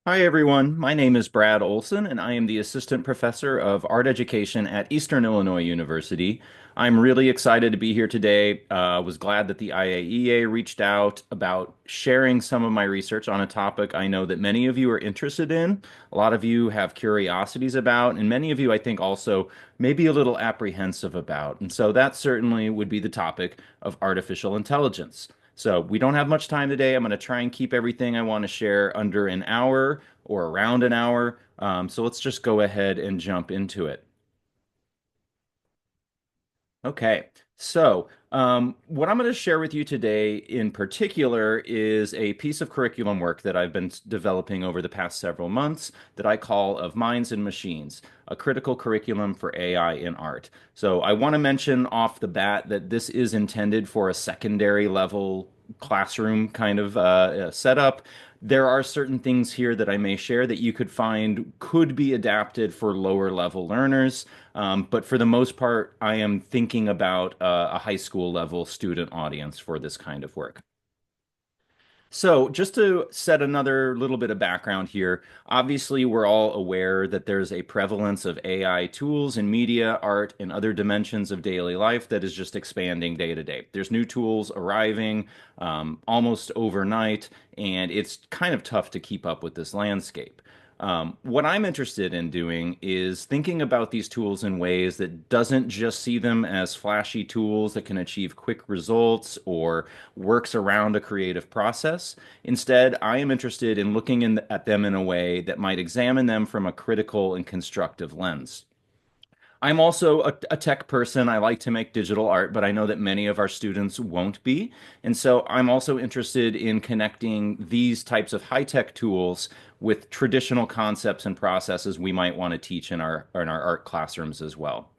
Hi, everyone. My name is Brad Olson, and I am the Assistant Professor of Art Education at Eastern Illinois University. I'm really excited to be here today. Was glad that the IAEA reached out about sharing some of my research on a topic I know that many of you are interested in. A lot of you have curiosities about, and many of you, I think, also maybe a little apprehensive about. And so that certainly would be the topic of artificial intelligence. So we don't have much time today. I'm going to try and keep everything I want to share under an hour or around an hour. So let's just go ahead and jump into it. Okay, so what I'm going to share with you today in particular is a piece of curriculum work that I've been developing over the past several months that I call Of Minds and Machines, a critical curriculum for AI in art. So I want to mention off the bat that this is intended for a secondary level classroom kind of setup. There are certain things here that I may share that you could find could be adapted for lower level learners. But for the most part, I am thinking about a high school level student audience for this kind of work. So, just to set another little bit of background here, obviously, we're all aware that there's a prevalence of AI tools in media, art, and other dimensions of daily life that is just expanding day to day. There's new tools arriving almost overnight, and it's kind of tough to keep up with this landscape. What I'm interested in doing is thinking about these tools in ways that doesn't just see them as flashy tools that can achieve quick results or works around a creative process. Instead, I am interested in looking at them in a way that might examine them from a critical and constructive lens. I'm also a tech person. I like to make digital art, but I know that many of our students won't be. And so I'm also interested in connecting these types of high-tech tools with traditional concepts and processes we might want to teach in our art classrooms as well.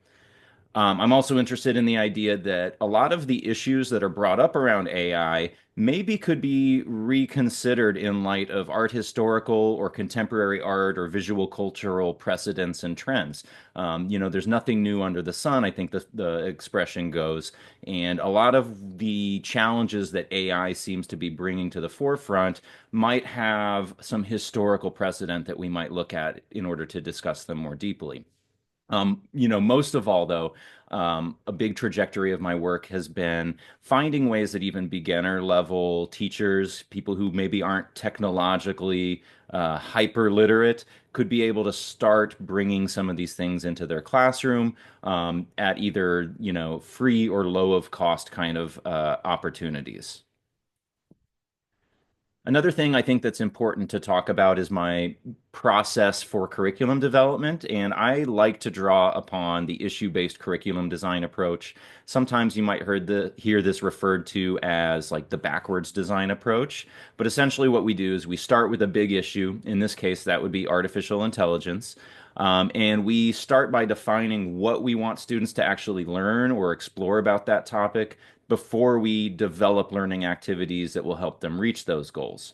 I'm also interested in the idea that a lot of the issues that are brought up around AI maybe could be reconsidered in light of art historical or contemporary art or visual cultural precedents and trends. There's nothing new under the sun, I think the expression goes. And a lot of the challenges that AI seems to be bringing to the forefront might have some historical precedent that we might look at in order to discuss them more deeply. Most of all, though, a big trajectory of my work has been finding ways that even beginner level teachers, people who maybe aren't technologically hyper literate, could be able to start bringing some of these things into their classroom at either, free or low of cost kind of opportunities. Another thing I think that's important to talk about is my process for curriculum development, and I like to draw upon the issue-based curriculum design approach. Sometimes you might hear this referred to as like the backwards design approach, but essentially what we do is we start with a big issue. In this case, that would be artificial intelligence. And we start by defining what we want students to actually learn or explore about that topic before we develop learning activities that will help them reach those goals.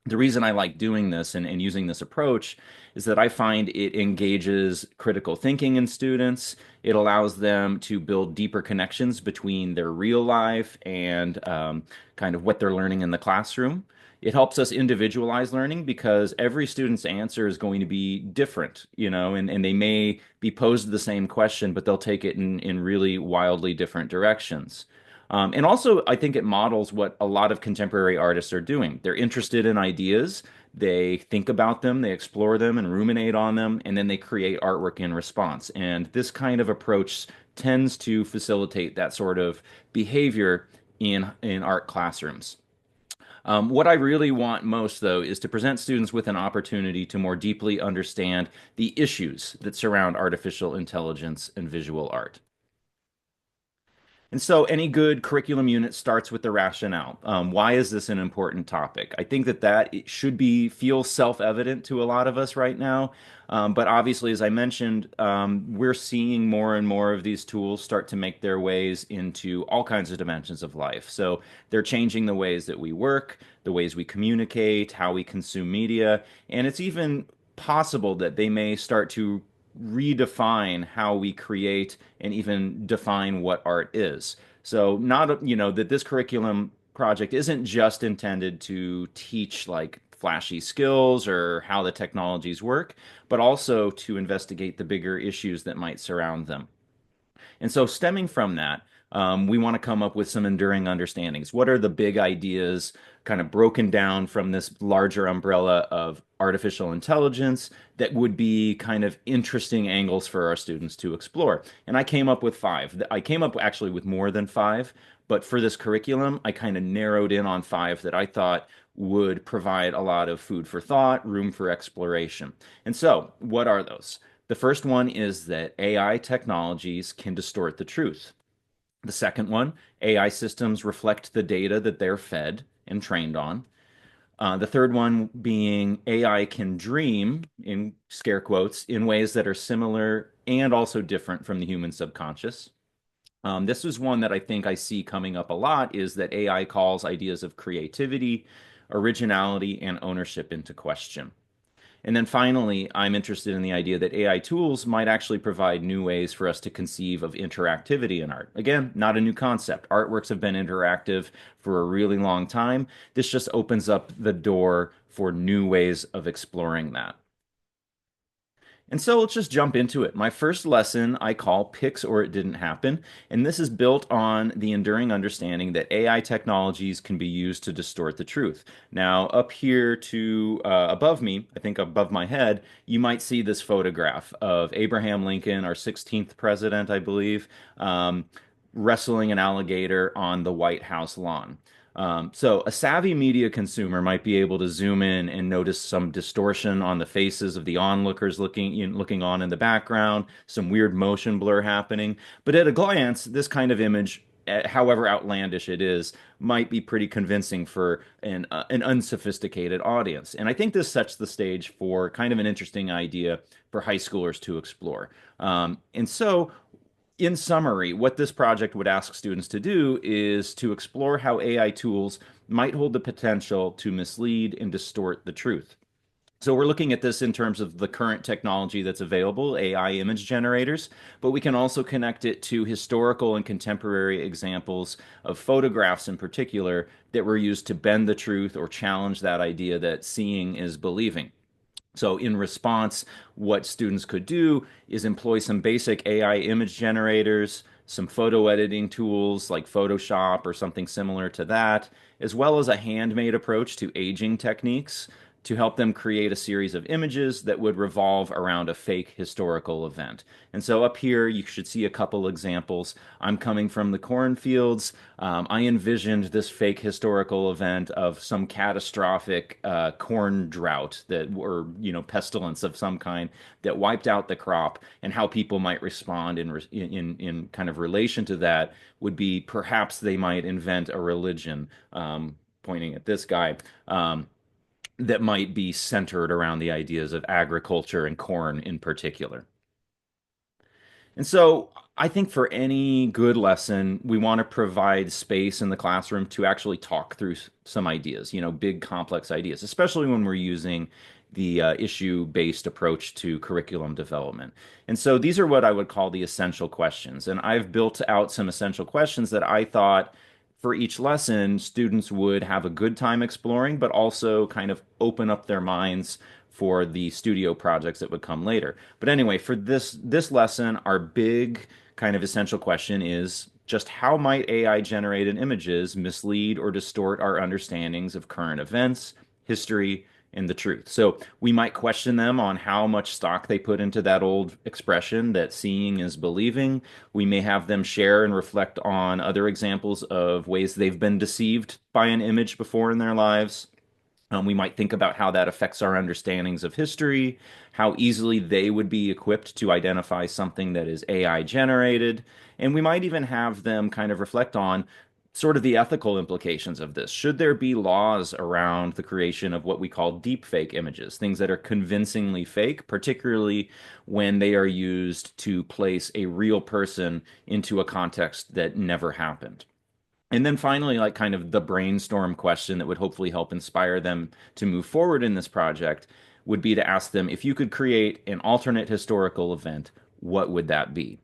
The reason I like doing this and using this approach is that I find it engages critical thinking in students. It allows them to build deeper connections between their real life and kind of what they're learning in the classroom. It helps us individualize learning because every student's answer is going to be different, and they may be posed the same question, but they'll take it in really wildly different directions. And also, I think it models what a lot of contemporary artists are doing. They're interested in ideas, they think about them, they explore them and ruminate on them, and then they create artwork in response. And this kind of approach tends to facilitate that sort of behavior in art classrooms. What I really want most, though, is to present students with an opportunity to more deeply understand the issues that surround artificial intelligence and visual art. And so any good curriculum unit starts with the rationale. Why is this an important topic? I think that it should be feel self-evident to a lot of us right now. But obviously, as I mentioned, we're seeing more and more of these tools start to make their ways into all kinds of dimensions of life. So they're changing the ways that we work, the ways we communicate, how we consume media, and it's even possible that they may start to redefine how we create and even define what art is. So not, that this curriculum project isn't just intended to teach like flashy skills or how the technologies work, but also to investigate the bigger issues that might surround them. And so, stemming from that, we want to come up with some enduring understandings. What are the big ideas, kind of broken down from this larger umbrella of artificial intelligence, that would be kind of interesting angles for our students to explore? And I came up with five. I came up actually with more than five, but for this curriculum, I kind of narrowed in on five that I thought would provide a lot of food for thought, room for exploration. And so, what are those? The first one is that AI technologies can distort the truth. The second one, AI systems reflect the data that they're fed and trained on. The third one being AI can dream, in scare quotes, in ways that are similar and also different from the human subconscious. This is one that I think I see coming up a lot, is that AI calls ideas of creativity, originality, and ownership into question. And then finally, I'm interested in the idea that AI tools might actually provide new ways for us to conceive of interactivity in art. Again, not a new concept. Artworks have been interactive for a really long time. This just opens up the door for new ways of exploring that. And so let's just jump into it. My first lesson I call Pix or It Didn't Happen. And this is built on the enduring understanding that AI technologies can be used to distort the truth. Now, up here to above me, I think above my head, you might see this photograph of Abraham Lincoln, our 16th president, I believe, wrestling an alligator on the White House lawn. So a savvy media consumer might be able to zoom in and notice some distortion on the faces of the onlookers looking on in the background, some weird motion blur happening. But at a glance, this kind of image, however outlandish it is, might be pretty convincing for an unsophisticated audience. And I think this sets the stage for kind of an interesting idea for high schoolers to explore. And so in summary, what this project would ask students to do is to explore how AI tools might hold the potential to mislead and distort the truth. So we're looking at this in terms of the current technology that's available, AI image generators, but we can also connect it to historical and contemporary examples of photographs in particular that were used to bend the truth or challenge that idea that seeing is believing. So in response, what students could do is employ some basic AI image generators, some photo editing tools like Photoshop or something similar to that, as well as a handmade approach to aging techniques to help them create a series of images that would revolve around a fake historical event. And so up here, you should see a couple examples. I'm coming from the cornfields. I envisioned this fake historical event of some catastrophic corn drought that, or pestilence of some kind that wiped out the crop, and how people might respond in kind of relation to that would be perhaps they might invent a religion, pointing at this guy. That might be centered around the ideas of agriculture and corn in particular. And so I think for any good lesson, we want to provide space in the classroom to actually talk through some ideas, big complex ideas, especially when we're using the issue-based approach to curriculum development. And so these are what I would call the essential questions. And I've built out some essential questions that I thought for each lesson, students would have a good time exploring, but also kind of open up their minds for the studio projects that would come later. But anyway, for this lesson, our big kind of essential question is just how might AI generated images mislead or distort our understandings of current events, history, and the truth? So we might question them on how much stock they put into that old expression that seeing is believing. We may have them share and reflect on other examples of ways they've been deceived by an image before in their lives. We might think about how that affects our understandings of history, how easily they would be equipped to identify something that is AI generated, and we might even have them kind of reflect on sort of the ethical implications of this. Should there be laws around the creation of what we call deep fake images, things that are convincingly fake, particularly when they are used to place a real person into a context that never happened? And then finally, like kind of the brainstorm question that would hopefully help inspire them to move forward in this project would be to ask them, if you could create an alternate historical event, what would that be?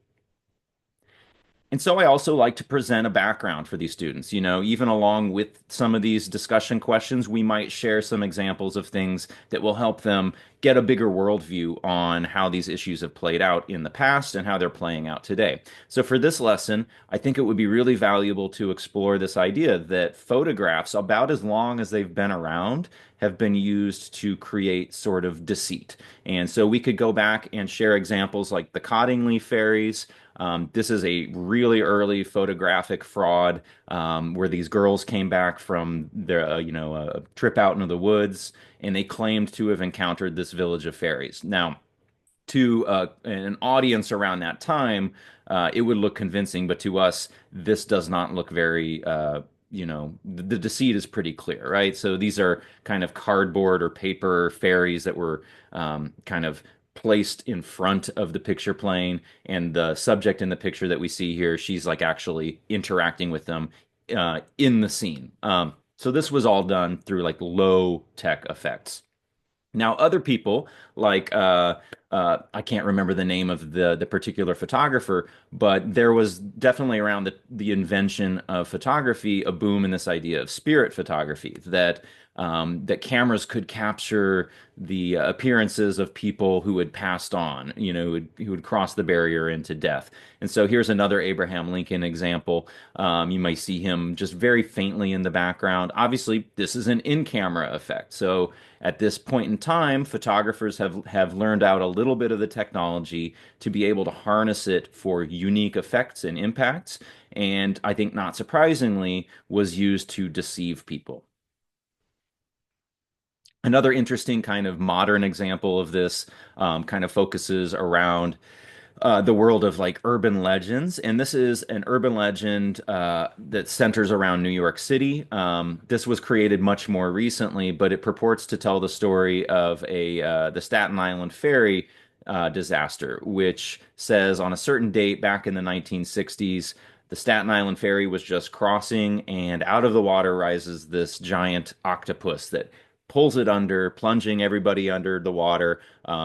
And so I also like to present a background for these students. Even along with some of these discussion questions, we might share some examples of things that will help them get a bigger worldview on how these issues have played out in the past and how they're playing out today. So for this lesson, I think it would be really valuable to explore this idea that photographs, about as long as they've been around, have been used to create sort of deceit. And so we could go back and share examples like the Cottingley fairies. This is a really early photographic fraud where these girls came back from their, a trip out into the woods, and they claimed to have encountered this village of fairies. Now, to an audience around that time, it would look convincing, but to us, this does not look very, the deceit is pretty clear, right? So these are kind of cardboard or paper fairies that were kind of placed in front of the picture plane, and the subject in the picture that we see here, she's like actually interacting with them in the scene. So this was all done through like low tech effects. Now, other people like I can't remember the name of the particular photographer, but there was definitely around the invention of photography a boom in this idea of spirit photography that cameras could capture the appearances of people who had passed on, who had crossed the barrier into death. And so here's another Abraham Lincoln example. You might see him just very faintly in the background. Obviously, this is an in-camera effect. So at this point in time, photographers have learned out a little bit of the technology to be able to harness it for unique effects and impacts. And I think not surprisingly, was used to deceive people. Another interesting kind of modern example of this kind of focuses around the world of like urban legends. And this is an urban legend that centers around New York City. This was created much more recently, but it purports to tell the story of the Staten Island ferry disaster, which says on a certain date back in the 1960s, the Staten Island ferry was just crossing, and out of the water rises this giant octopus that pulls it under, plunging everybody under the water,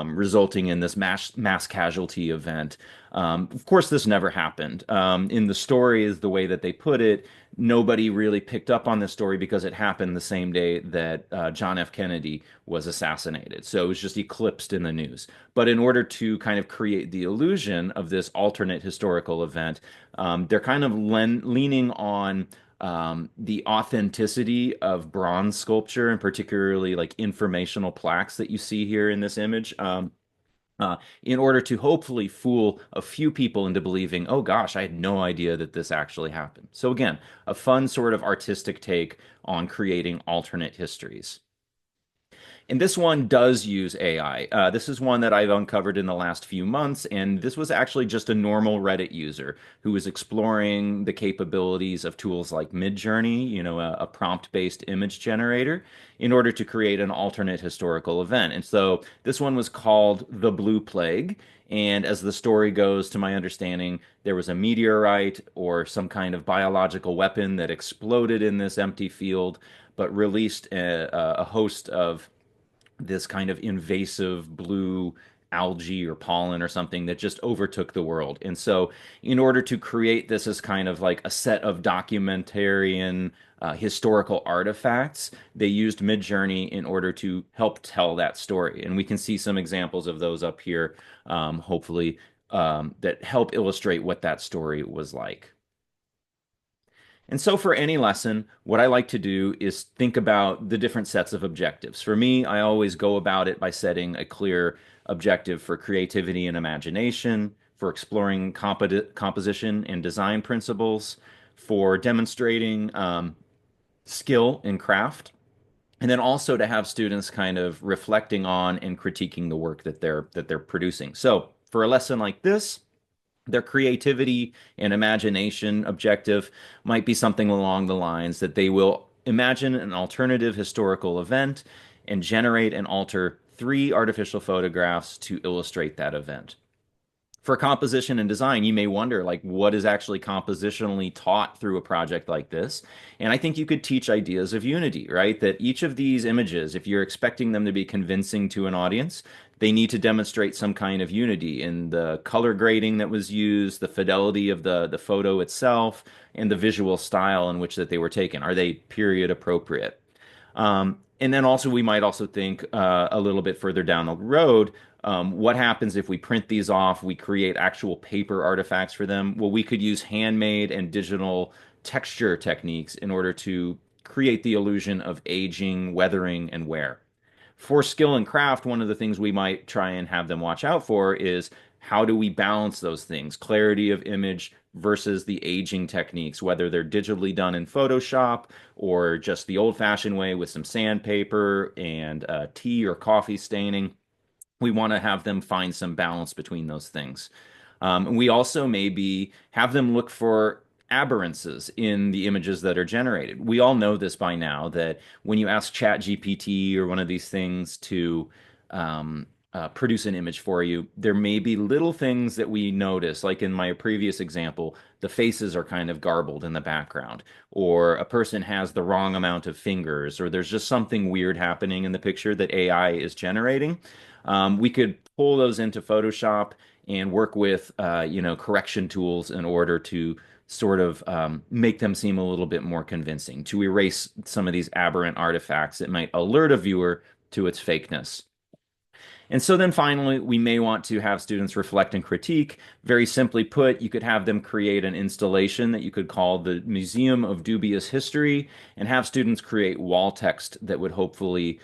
resulting in this mass casualty event. Of course, this never happened. In the story, is the way that they put it. Nobody really picked up on this story because it happened the same day that John F. Kennedy was assassinated. So it was just eclipsed in the news. But in order to kind of create the illusion of this alternate historical event, they're kind of leaning on the authenticity of bronze sculpture, and particularly like informational plaques that you see here in this image, in order to hopefully fool a few people into believing, oh gosh, I had no idea that this actually happened. So again, a fun sort of artistic take on creating alternate histories. And this one does use AI. This is one that I've uncovered in the last few months, and this was actually just a normal Reddit user who was exploring the capabilities of tools like Midjourney, a prompt-based image generator, in order to create an alternate historical event. And so this one was called The Blue Plague. And as the story goes, to my understanding, there was a meteorite or some kind of biological weapon that exploded in this empty field, but released a host of this kind of invasive blue algae or pollen or something that just overtook the world. And so, in order to create this as kind of like a set of documentarian historical artifacts, they used Midjourney in order to help tell that story. And we can see some examples of those up here, hopefully, that help illustrate what that story was like. And so for any lesson, what I like to do is think about the different sets of objectives. For me, I always go about it by setting a clear objective for creativity and imagination, for exploring composition and design principles, for demonstrating skill in craft, and then also to have students kind of reflecting on and critiquing the work that they're producing. So for a lesson like this, their creativity and imagination objective might be something along the lines that they will imagine an alternative historical event and generate and alter three artificial photographs to illustrate that event. For composition and design, you may wonder like what is actually compositionally taught through a project like this. And I think you could teach ideas of unity, right? That each of these images, if you're expecting them to be convincing to an audience, they need to demonstrate some kind of unity in the color grading that was used, the fidelity of the photo itself, and the visual style in which that they were taken. Are they period appropriate? And then also we might also think a little bit further down the road, what happens if we print these off, we create actual paper artifacts for them? Well, we could use handmade and digital texture techniques in order to create the illusion of aging, weathering, and wear. For skill and craft, one of the things we might try and have them watch out for is how do we balance those things? Clarity of image versus the aging techniques, whether they're digitally done in Photoshop or just the old-fashioned way with some sandpaper and tea or coffee staining. We want to have them find some balance between those things. We also maybe have them look for aberrances in the images that are generated. We all know this by now that when you ask ChatGPT or one of these things to produce an image for you, there may be little things that we notice. Like in my previous example, the faces are kind of garbled in the background, or a person has the wrong amount of fingers, or there's just something weird happening in the picture that AI is generating. We could pull those into Photoshop and work with correction tools in order to sort of make them seem a little bit more convincing, to erase some of these aberrant artifacts that might alert a viewer to its fakeness. And so then finally, we may want to have students reflect and critique. Very simply put, you could have them create an installation that you could call the Museum of Dubious History and have students create wall text that would hopefully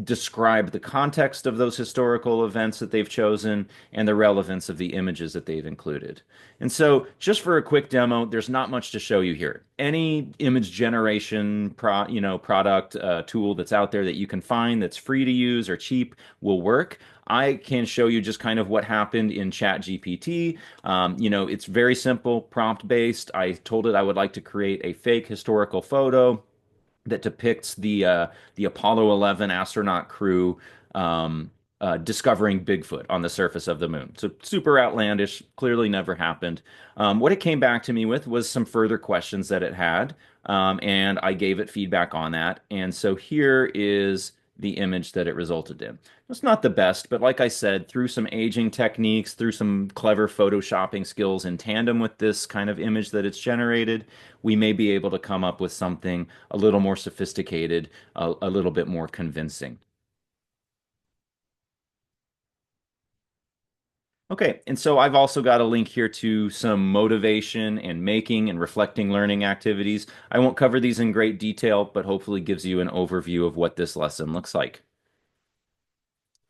describe the context of those historical events that they've chosen and the relevance of the images that they've included. And so, just for a quick demo, there's not much to show you here. Any image generation product tool that's out there that you can find that's free to use or cheap will work. I can show you just kind of what happened in ChatGPT. It's very simple, prompt based. I told it I would like to create a fake historical photo that depicts the Apollo 11 astronaut crew discovering Bigfoot on the surface of the moon. So super outlandish, clearly never happened. What it came back to me with was some further questions that it had, and I gave it feedback on that. And so here is the image that it resulted in. It's not the best, but like I said, through some aging techniques, through some clever photoshopping skills in tandem with this kind of image that it's generated, we may be able to come up with something a little more sophisticated, a little bit more convincing. Okay, and so I've also got a link here to some motivation and making and reflecting learning activities. I won't cover these in great detail, but hopefully gives you an overview of what this lesson looks like.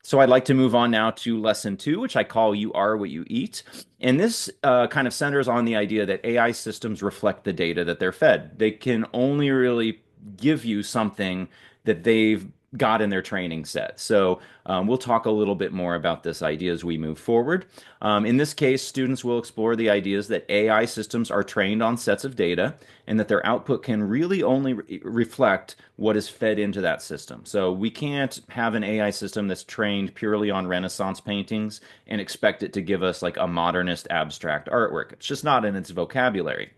So I'd like to move on now to lesson two, which I call You Are What You Eat. And this kind of centers on the idea that AI systems reflect the data that they're fed. They can only really give you something that they've got in their training set. So we'll talk a little bit more about this idea as we move forward. In this case, students will explore the ideas that AI systems are trained on sets of data and that their output can really only reflect what is fed into that system. So we can't have an AI system that's trained purely on Renaissance paintings and expect it to give us like a modernist abstract artwork. It's just not in its vocabulary.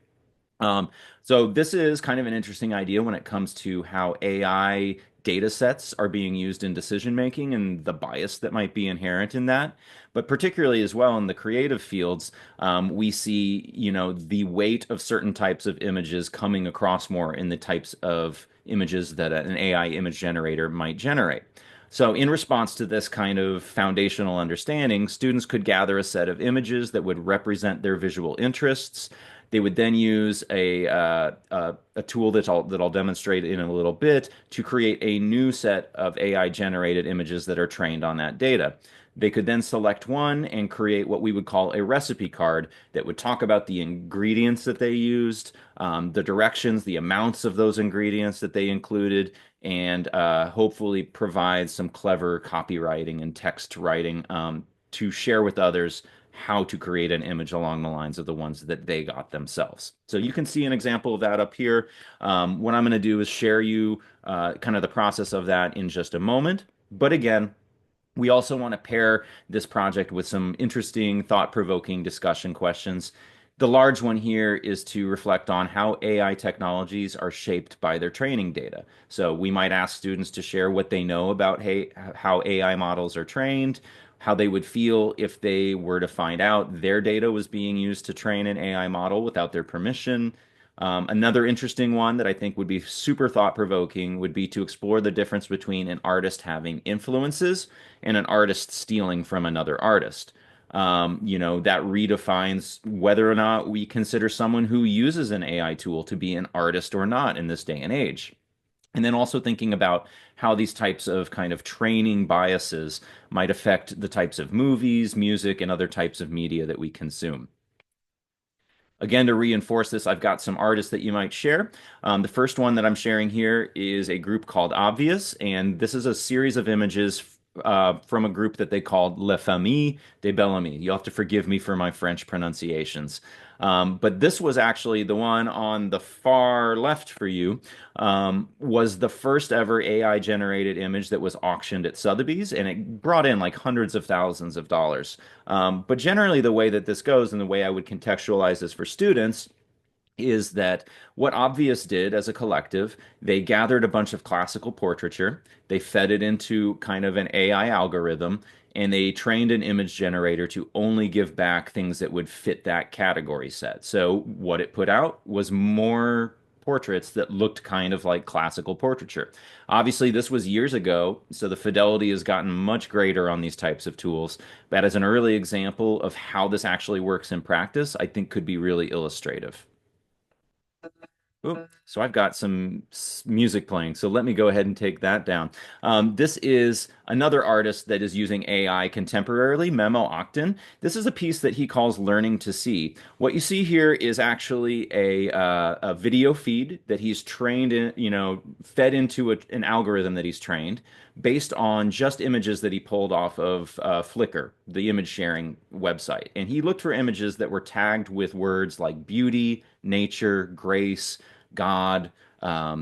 Um, so this is kind of an interesting idea when it comes to how AI data sets are being used in decision making and the bias that might be inherent in that. But particularly as well in the creative fields, we see, the weight of certain types of images coming across more in the types of images that an AI image generator might generate. So, in response to this kind of foundational understanding, students could gather a set of images that would represent their visual interests. They would then use a tool that I'll demonstrate in a little bit to create a new set of AI generated images that are trained on that data. They could then select one and create what we would call a recipe card that would talk about the ingredients that they used, the directions, the amounts of those ingredients that they included, and hopefully provide some clever copywriting and text writing to share with others how to create an image along the lines of the ones that they got themselves. So you can see an example of that up here. What I'm going to do is share you kind of the process of that in just a moment. But again, We also want to pair this project with some interesting, thought-provoking discussion questions. The large one here is to reflect on how AI technologies are shaped by their training data. So we might ask students to share what they know about how AI models are trained, how they would feel if they were to find out their data was being used to train an AI model without their permission. Another interesting one that I think would be super thought-provoking would be to explore the difference between an artist having influences and an artist stealing from another artist. That redefines whether or not we consider someone who uses an AI tool to be an artist or not in this day and age. And then also thinking about how these types of kind of training biases might affect the types of movies, music, and other types of media that we consume. Again, to reinforce this, I've got some artists that you might share. The first one that I'm sharing here is a group called Obvious, and this is a series of images from a group that they called La Famille de Bellamy. You'll have to forgive me for my French pronunciations. But this was actually the one on the far left for you, was the first ever AI generated image that was auctioned at Sotheby's, and it brought in like hundreds of thousands of dollars. But generally, the way that this goes and the way I would contextualize this for students is that what Obvious did as a collective, they gathered a bunch of classical portraiture, they fed it into kind of an AI algorithm, and they trained an image generator to only give back things that would fit that category set. So what it put out was more portraits that looked kind of like classical portraiture. Obviously, this was years ago, so the fidelity has gotten much greater on these types of tools. But as an early example of how this actually works in practice, I think could be really illustrative. So I've got some music playing. So let me go ahead and take that down. This is another artist that is using AI contemporarily, Memo Octon. This is a piece that he calls Learning to See. What you see here is actually a video feed that he's trained in, fed into an algorithm that he's trained based on just images that he pulled off of Flickr, the image sharing website. And he looked for images that were tagged with words like beauty, nature, grace, God,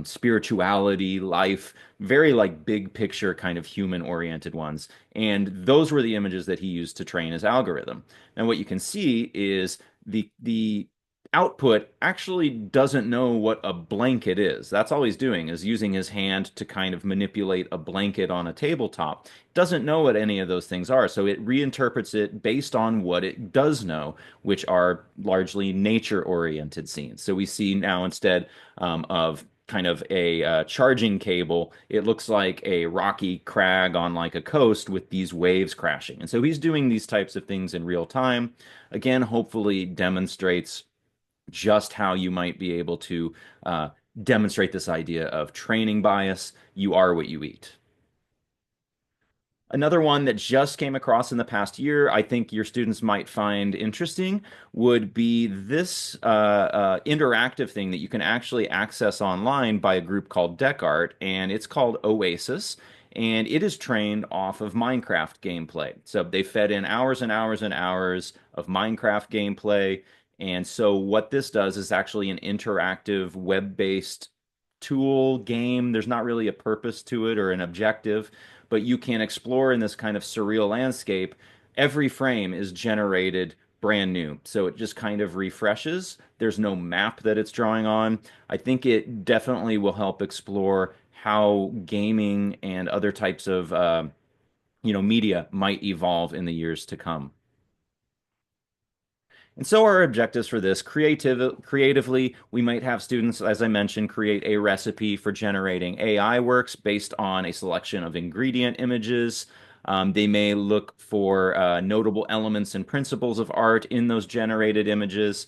spirituality, life, very like big picture kind of human oriented ones. And those were the images that he used to train his algorithm. And what you can see is the output actually doesn't know what a blanket is. That's all he's doing is using his hand to kind of manipulate a blanket on a tabletop. Doesn't know what any of those things are. So it reinterprets it based on what it does know, which are largely nature-oriented scenes. So we see now instead of kind of a charging cable, it looks like a rocky crag on like a coast with these waves crashing. And so he's doing these types of things in real time. Again, hopefully demonstrates just how you might be able to demonstrate this idea of training bias. You are what you eat. Another one that just came across in the past year, I think your students might find interesting, would be this interactive thing that you can actually access online by a group called DeckArt, and it's called Oasis, and it is trained off of Minecraft gameplay. So they fed in hours and hours and hours of Minecraft gameplay, and so what this does is actually an interactive web-based tool game. There's not really a purpose to it or an objective, but you can explore in this kind of surreal landscape. Every frame is generated brand new. So it just kind of refreshes. There's no map that it's drawing on. I think it definitely will help explore how gaming and other types of media might evolve in the years to come. And so our objectives for this, creatively, we might have students, as I mentioned, create a recipe for generating AI works based on a selection of ingredient images. They may look for notable elements and principles of art in those generated images.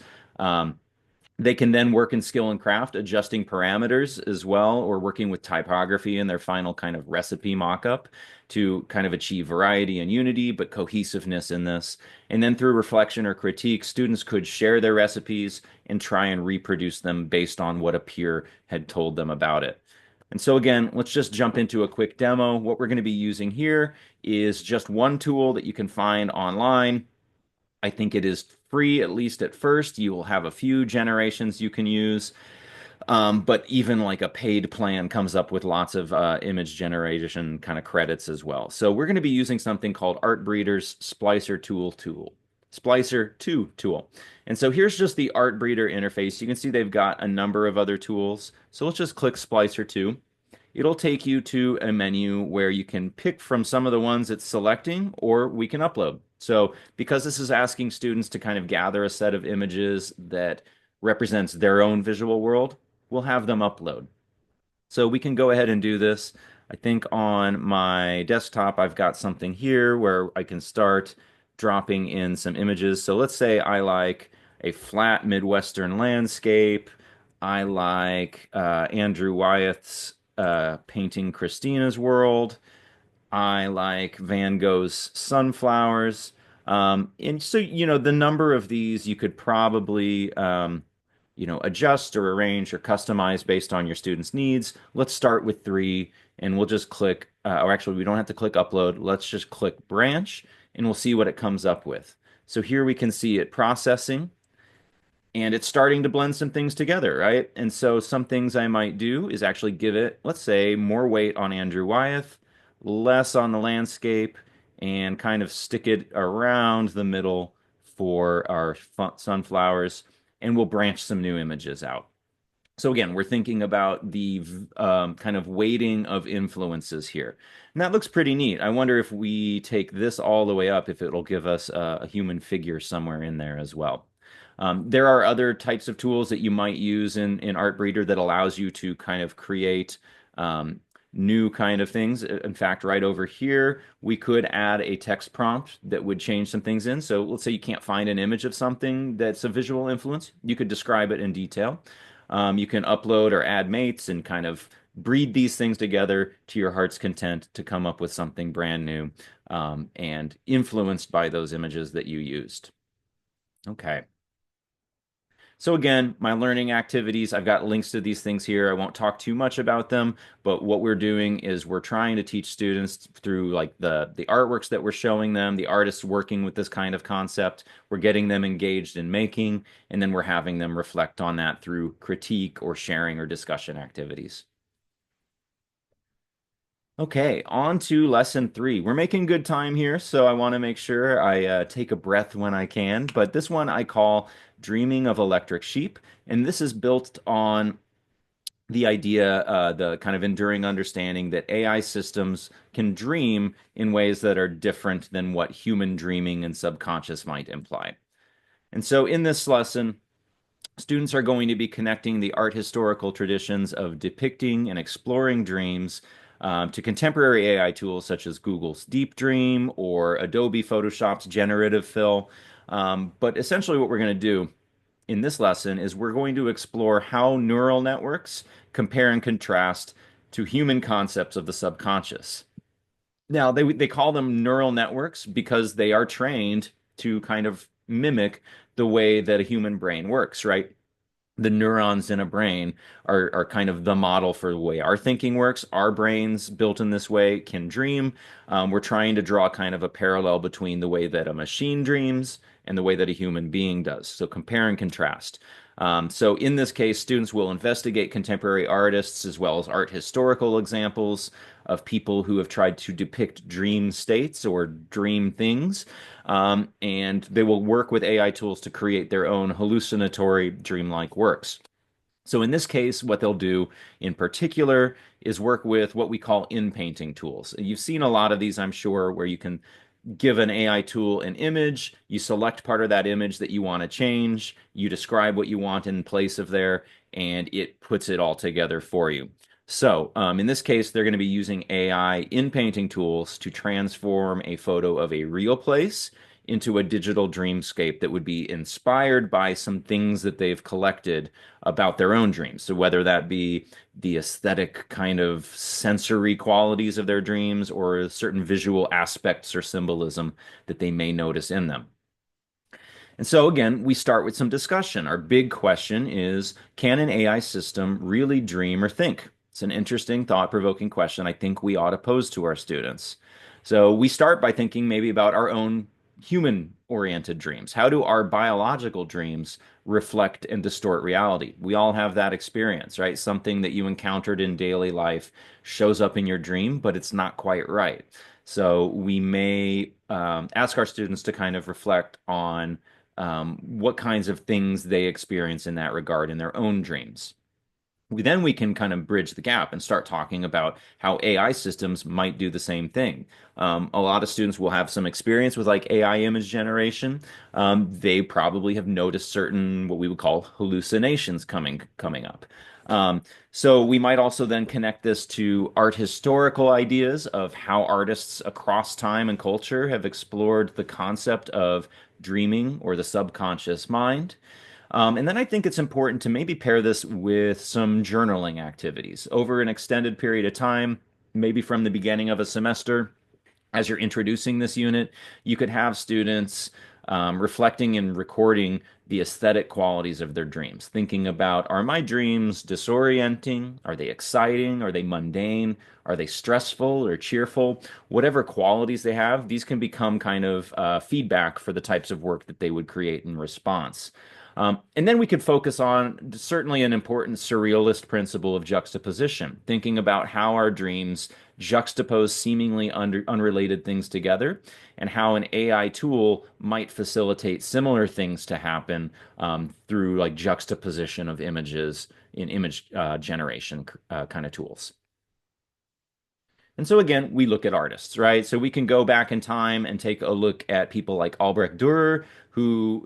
They can then work in skill and craft, adjusting parameters as well, or working with typography in their final kind of recipe mockup to kind of achieve variety and unity, but cohesiveness in this. And then through reflection or critique, students could share their recipes and try and reproduce them based on what a peer had told them about it. And so again, let's just jump into a quick demo. What we're going to be using here is just one tool that you can find online. I think it is free, at least at first. You will have a few generations you can use. But even like a paid plan comes up with lots of image generation kind of credits as well. So we're going to be using something called Artbreeder's Splicer 2 tool. And so here's just the Artbreeder interface. You can see they've got a number of other tools. So let's just click Splicer 2. It'll take you to a menu where you can pick from some of the ones it's selecting, or we can upload. So because this is asking students to kind of gather a set of images that represents their own visual world, we'll have them upload. So we can go ahead and do this. I think on my desktop, I've got something here where I can start dropping in some images. So let's say I like a flat Midwestern landscape. I like Andrew Wyeth's painting Christina's World. I like Van Gogh's Sunflowers. And so, the number of these you could probably, adjust or arrange or customize based on your student's needs. Let's start with three, and we'll just click, or actually, we don't have to click upload. Let's just click branch, and we'll see what it comes up with. So here we can see it processing and it's starting to blend some things together, right? And so some things I might do is actually give it, let's say, more weight on Andrew Wyeth, less on the landscape, and kind of stick it around the middle for our sunflowers, and we'll branch some new images out. So again, we're thinking about the kind of weighting of influences here. And that looks pretty neat. I wonder if we take this all the way up, if it'll give us a human figure somewhere in there as well. There are other types of tools that you might use in Artbreeder that allows you to kind of create new kind of things. In fact, right over here, we could add a text prompt that would change some things in. So let's say you can't find an image of something that's a visual influence. You could describe it in detail. You can upload or add mates and kind of breed these things together to your heart's content to come up with something brand new and influenced by those images that you used. Okay. So again, my learning activities, I've got links to these things here. I won't talk too much about them, but what we're doing is we're trying to teach students through like the artworks that we're showing them, the artists working with this kind of concept. We're getting them engaged in making, and then we're having them reflect on that through critique or sharing or discussion activities. Okay, on to lesson three. We're making good time here, so I want to make sure I take a breath when I can. But this one I call Dreaming of Electric Sheep, and this is built on the idea, the kind of enduring understanding that AI systems can dream in ways that are different than what human dreaming and subconscious might imply. And so in this lesson, students are going to be connecting the art historical traditions of depicting and exploring dreams to contemporary AI tools such as Google's Deep Dream or Adobe Photoshop's Generative Fill. But essentially, what we're going to do in this lesson is we're going to explore how neural networks compare and contrast to human concepts of the subconscious. Now, they call them neural networks because they are trained to kind of mimic the way that a human brain works, right? The neurons in a brain are kind of the model for the way our thinking works. Our brains built in this way can dream. We're trying to draw kind of a parallel between the way that a machine dreams and the way that a human being does. So compare and contrast. So in this case, students will investigate contemporary artists as well as art historical examples of people who have tried to depict dream states or dream things. And they will work with AI tools to create their own hallucinatory dreamlike works. So in this case, what they'll do in particular is work with what we call in-painting tools. You've seen a lot of these, I'm sure, where you can give an AI tool an image, you select part of that image that you want to change, you describe what you want in place of there, and it puts it all together for you. So in this case, they're going to be using AI in painting tools to transform a photo of a real place into a digital dreamscape that would be inspired by some things that they've collected about their own dreams. So whether that be the aesthetic kind of sensory qualities of their dreams or certain visual aspects or symbolism that they may notice in them. And so again, we start with some discussion. Our big question is, can an AI system really dream or think? It's an interesting, thought-provoking question I think we ought to pose to our students. So we start by thinking maybe about our own human-oriented dreams? How do our biological dreams reflect and distort reality? We all have that experience, right? Something that you encountered in daily life shows up in your dream, but it's not quite right. So we may ask our students to kind of reflect on what kinds of things they experience in that regard in their own dreams. We can kind of bridge the gap and start talking about how AI systems might do the same thing. A lot of students will have some experience with like AI image generation. They probably have noticed certain what we would call hallucinations coming up. So we might also then connect this to art historical ideas of how artists across time and culture have explored the concept of dreaming or the subconscious mind. And then I think it's important to maybe pair this with some journaling activities over an extended period of time, maybe from the beginning of a semester. As you're introducing this unit, you could have students reflecting and recording the aesthetic qualities of their dreams, thinking about, are my dreams disorienting? Are they exciting? Are they mundane? Are they stressful or cheerful? Whatever qualities they have, these can become kind of feedback for the types of work that they would create in response. And then we could focus on certainly an important surrealist principle of juxtaposition, thinking about how our dreams juxtapose seemingly unrelated things together, and how an AI tool might facilitate similar things to happen through like juxtaposition of images in image generation kind of tools. And so again, we look at artists, right? So we can go back in time and take a look at people like Albrecht Dürer, who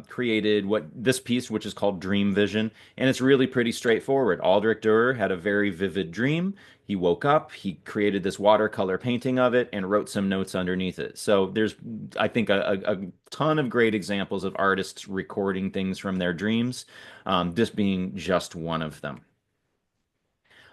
created what this piece, which is called Dream Vision, and it's really pretty straightforward. Albrecht Dürer had a very vivid dream. He woke up, he created this watercolor painting of it, and wrote some notes underneath it. So there's, I think, a ton of great examples of artists recording things from their dreams, this being just one of them.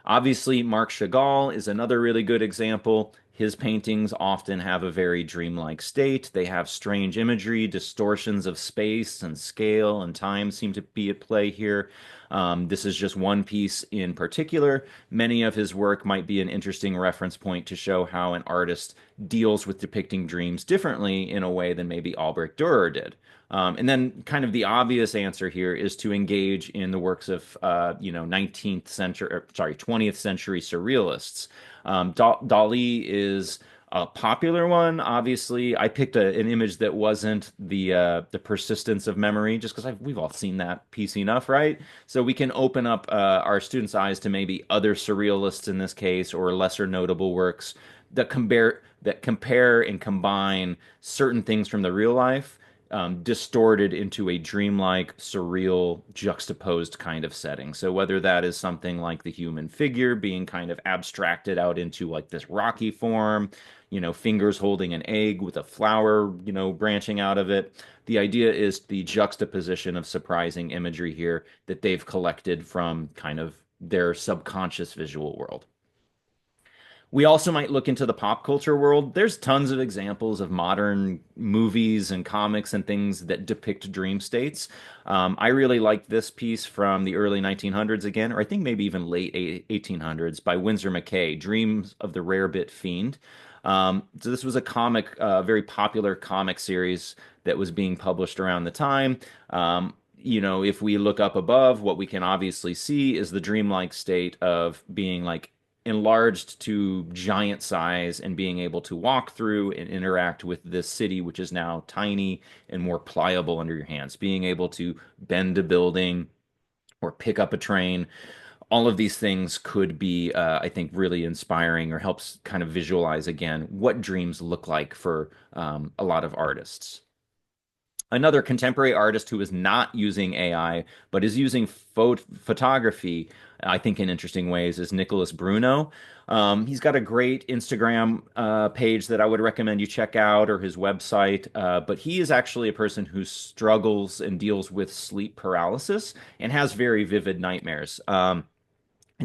Obviously, Marc Chagall is another really good example. His paintings often have a very dreamlike state. They have strange imagery, distortions of space and scale and time seem to be at play here. This is just one piece in particular. Many of his work might be an interesting reference point to show how an artist deals with depicting dreams differently in a way than maybe Albrecht Dürer did. And then kind of the obvious answer here is to engage in the works of, 19th century, or, sorry, 20th century surrealists. Dali is a popular one. Obviously, I picked an image that wasn't the persistence of memory, just because we've all seen that piece enough, right? So we can open up our students' eyes to maybe other surrealists in this case, or lesser notable works that compare and combine certain things from the real life distorted into a dreamlike, surreal, juxtaposed kind of setting. So whether that is something like the human figure being kind of abstracted out into like this rocky form, fingers holding an egg with a flower, branching out of it. The idea is the juxtaposition of surprising imagery here that they've collected from kind of their subconscious visual world. We also might look into the pop culture world. There's tons of examples of modern movies and comics and things that depict dream states. I really like this piece from the early 1900s again, or I think maybe even late 1800s by Winsor McCay, Dreams of the Rarebit Fiend. So this was a comic, very popular comic series that was being published around the time. If we look up above, what we can obviously see is the dreamlike state of being like enlarged to giant size and being able to walk through and interact with this city, which is now tiny and more pliable under your hands, being able to bend a building or pick up a train. All of these things could be, I think, really inspiring or helps kind of visualize again what dreams look like for a lot of artists. Another contemporary artist who is not using AI but is using photography, I think, in interesting ways, is Nicholas Bruno. He's got a great Instagram page that I would recommend you check out, or his website. But he is actually a person who struggles and deals with sleep paralysis and has very vivid nightmares. And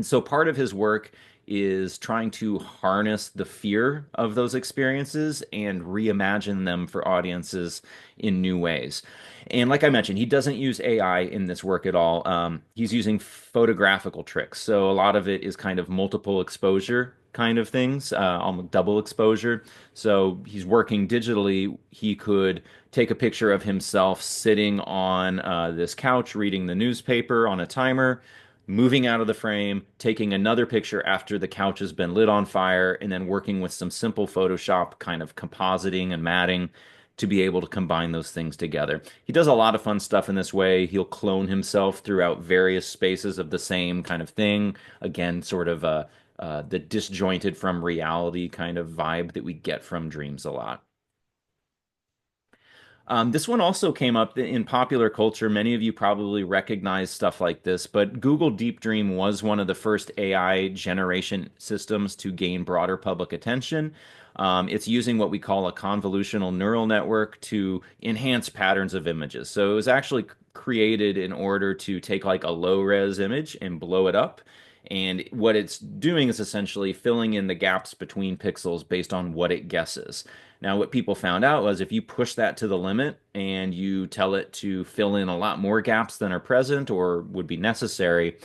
so part of his work is trying to harness the fear of those experiences and reimagine them for audiences in new ways. And like I mentioned, he doesn't use AI in this work at all. He's using photographical tricks. So a lot of it is kind of multiple exposure kind of things, almost double exposure. So he's working digitally. He could take a picture of himself sitting on this couch reading the newspaper on a timer, moving out of the frame, taking another picture after the couch has been lit on fire, and then working with some simple Photoshop kind of compositing and matting to be able to combine those things together. He does a lot of fun stuff in this way. He'll clone himself throughout various spaces of the same kind of thing. Again, sort of the disjointed from reality kind of vibe that we get from dreams a lot. This one also came up in popular culture. Many of you probably recognize stuff like this, but Google Deep Dream was one of the first AI generation systems to gain broader public attention. It's using what we call a convolutional neural network to enhance patterns of images. So it was actually created in order to take like a low res image and blow it up. And what it's doing is essentially filling in the gaps between pixels based on what it guesses. Now, what people found out was if you push that to the limit and you tell it to fill in a lot more gaps than are present or would be necessary,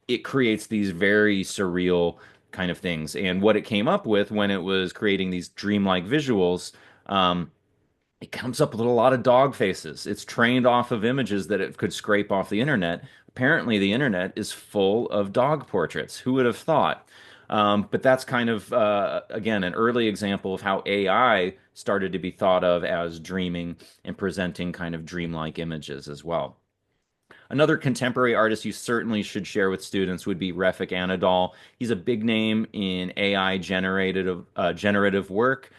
it creates these very surreal kind of things. And what it came up with when it was creating these dreamlike visuals, it comes up with a lot of dog faces. It's trained off of images that it could scrape off the internet. Apparently, the internet is full of dog portraits. Who would have thought? But that's kind of, again, an early example of how AI started to be thought of as dreaming and presenting kind of dreamlike images as well. Another contemporary artist you certainly should share with students would be Refik Anadol. He's a big name in AI generative work.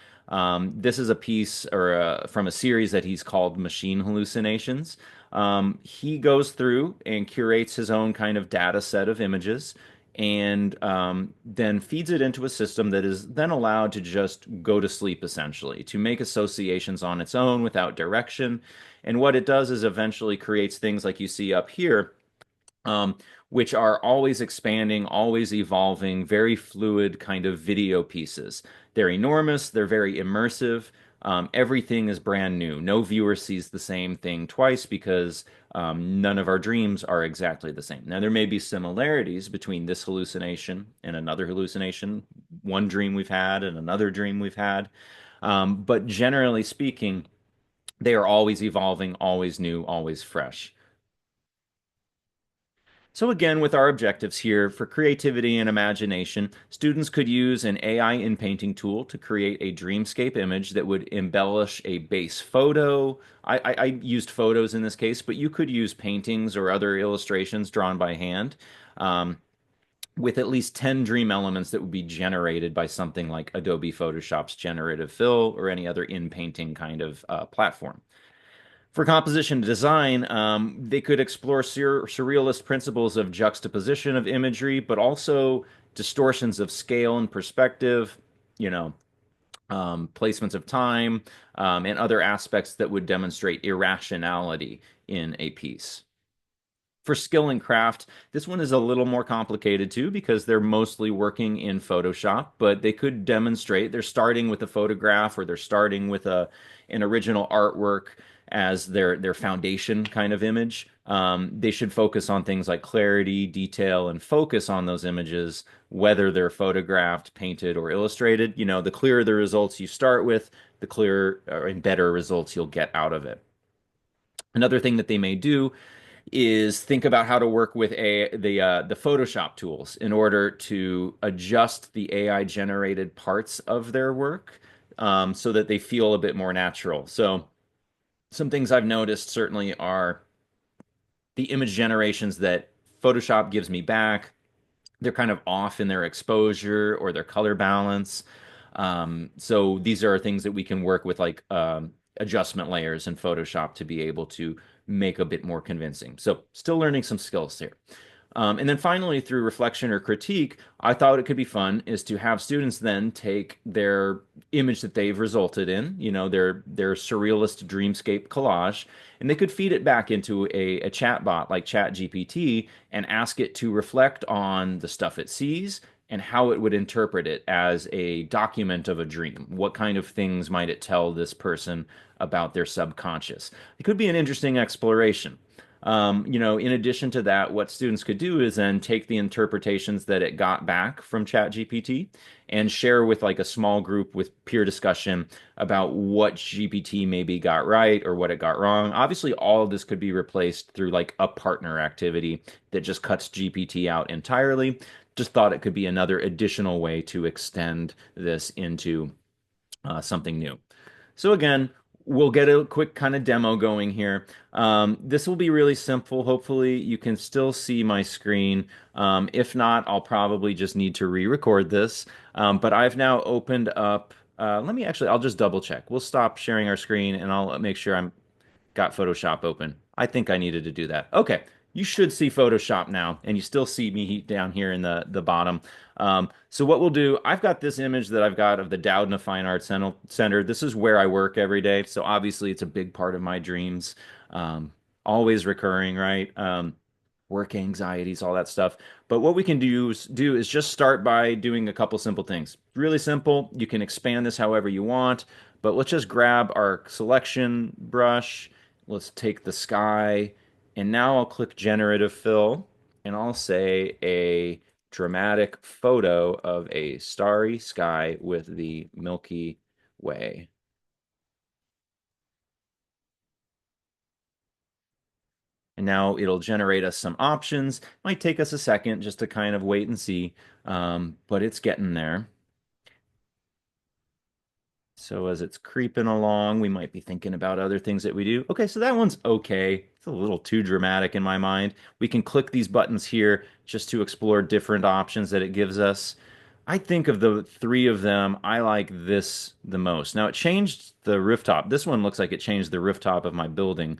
This is a piece from a series that he's called Machine Hallucinations. He goes through and curates his own kind of data set of images and then feeds it into a system that is then allowed to just go to sleep essentially, to make associations on its own without direction. And what it does is eventually creates things like you see up here, um, which are always expanding, always evolving, very fluid kind of video pieces. They're enormous, they're very immersive. Everything is brand new. No viewer sees the same thing twice because none of our dreams are exactly the same. Now, there may be similarities between this hallucination and another hallucination, one dream we've had and another dream we've had. But generally speaking, they are always evolving, always new, always fresh. So again, with our objectives here, for creativity and imagination, students could use an AI in-painting tool to create a dreamscape image that would embellish a base photo. I used photos in this case, but you could use paintings or other illustrations drawn by hand, with at least 10 dream elements that would be generated by something like Adobe Photoshop's generative fill or any other in-painting kind of platform. For composition design, they could explore surrealist principles of juxtaposition of imagery, but also distortions of scale and perspective, you know, placements of time, and other aspects that would demonstrate irrationality in a piece. For skill and craft, this one is a little more complicated too because they're mostly working in Photoshop, but they could demonstrate they're starting with a photograph or they're starting with an original artwork as their foundation kind of image. They should focus on things like clarity, detail, and focus on those images, whether they're photographed, painted, or illustrated. You know, the clearer the results you start with, the clearer and better results you'll get out of it. Another thing that they may do is think about how to work with the Photoshop tools in order to adjust the AI generated parts of their work so that they feel a bit more natural. So some things I've noticed certainly are the image generations that Photoshop gives me back. They're kind of off in their exposure or their color balance. So these are things that we can work with like adjustment layers in Photoshop to be able to make a bit more convincing. So still learning some skills here. And then finally, through reflection or critique, I thought it could be fun is to have students then take their image that they've resulted in, you know, their surrealist dreamscape collage, and they could feed it back into a chat bot like ChatGPT and ask it to reflect on the stuff it sees and how it would interpret it as a document of a dream. What kind of things might it tell this person about their subconscious? It could be an interesting exploration. In addition to that, what students could do is then take the interpretations that it got back from ChatGPT and share with like a small group with peer discussion about what GPT maybe got right or what it got wrong. Obviously, all of this could be replaced through like a partner activity that just cuts GPT out entirely. Just thought it could be another additional way to extend this into something new. So again, we'll get a quick kind of demo going here. This will be really simple. Hopefully you can still see my screen. If not, I'll probably just need to re-record this. But I've now opened up, I'll just double check. We'll stop sharing our screen and I'll make sure I'm got Photoshop open. I think I needed to do that. Okay, you should see Photoshop now, and you still see me down here in the bottom. So what we'll do, I've got this image that I've got of the Doudna Fine Arts Center. This is where I work every day, so obviously it's a big part of my dreams. Always recurring, right? Work anxieties, all that stuff. But what we can do is just start by doing a couple simple things. Really simple. You can expand this however you want, but let's just grab our selection brush. Let's take the sky, and now I'll click generative fill, and I'll say a dramatic photo of a starry sky with the Milky Way. And now it'll generate us some options. Might take us a second just to kind of wait and see, but it's getting there. So as it's creeping along, we might be thinking about other things that we do. Okay, so that one's okay. It's a little too dramatic in my mind. We can click these buttons here just to explore different options that it gives us. I think of the three of them, I like this the most. Now it changed the rooftop. This one looks like it changed the rooftop of my building.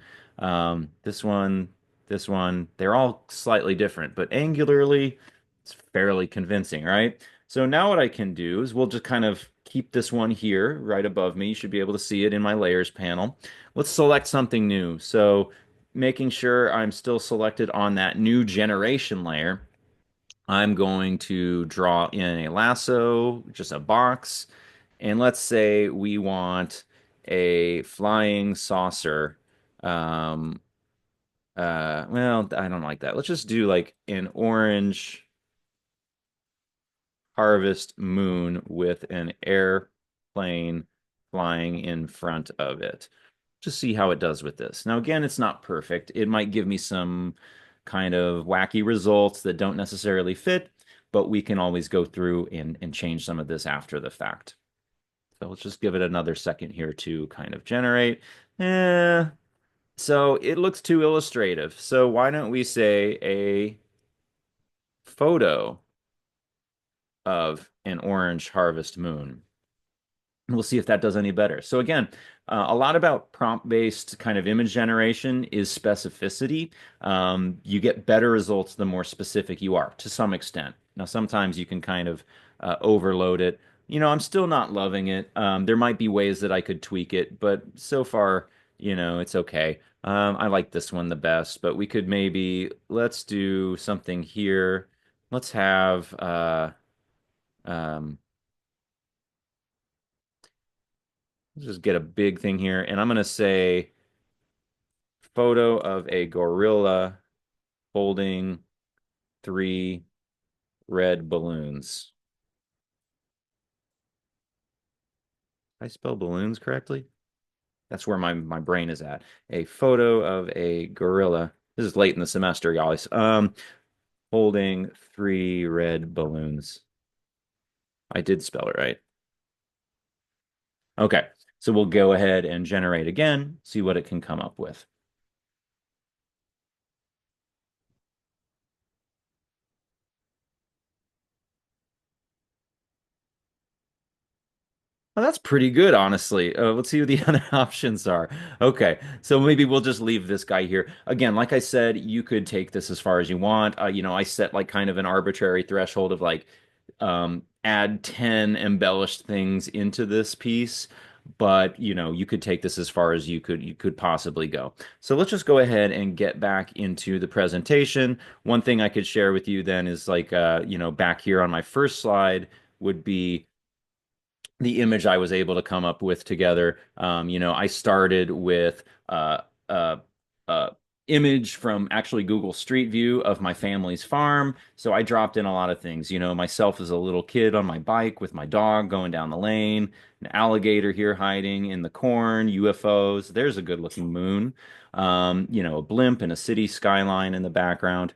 This one, this one, they're all slightly different, but angularly, it's fairly convincing, right? So now what I can do is we'll just kind of keep this one here right above me. You should be able to see it in my layers panel. Let's select something new. So making sure I'm still selected on that new generation layer, I'm going to draw in a lasso, just a box, and let's say we want a flying saucer. Um, well, I don't like that. Let's just do like an orange harvest moon with an airplane flying in front of it. Just see how it does with this. Now, again, it's not perfect. It might give me some kind of wacky results that don't necessarily fit, but we can always go through and change some of this after the fact. So let's just give it another second here to kind of generate. Eh, so it looks too illustrative. So why don't we say a photo of an orange harvest moon? We'll see if that does any better. So again, a lot about prompt-based kind of image generation is specificity. You get better results the more specific you are, to some extent. Now, sometimes you can kind of overload it. I'm still not loving it. There might be ways that I could tweak it, but so far, it's okay. I like this one the best, but we could let's do something here. Let's have, um, let's just get a big thing here, and I'm going to say photo of a gorilla holding three red balloons. Did I spell balloons correctly? That's where my brain is at. A photo of a gorilla. This is late in the semester, guys. Holding three red balloons. I did spell it right. Okay, so we'll go ahead and generate again, see what it can come up with. Well, that's pretty good, honestly. Let's see what the other options are. Okay, so maybe we'll just leave this guy here. Again, like I said, you could take this as far as you want. I set like kind of an arbitrary threshold of like add 10 embellished things into this piece, but you could take this as far as you could possibly go. So let's just go ahead and get back into the presentation. One thing I could share with you then is like back here on my first slide would be the image I was able to come up with together. I started with uh, uh, image from actually Google Street View of my family's farm. So I dropped in a lot of things, myself as a little kid on my bike with my dog going down the lane, an alligator here hiding in the corn, UFOs. There's a good looking moon. A blimp and a city skyline in the background.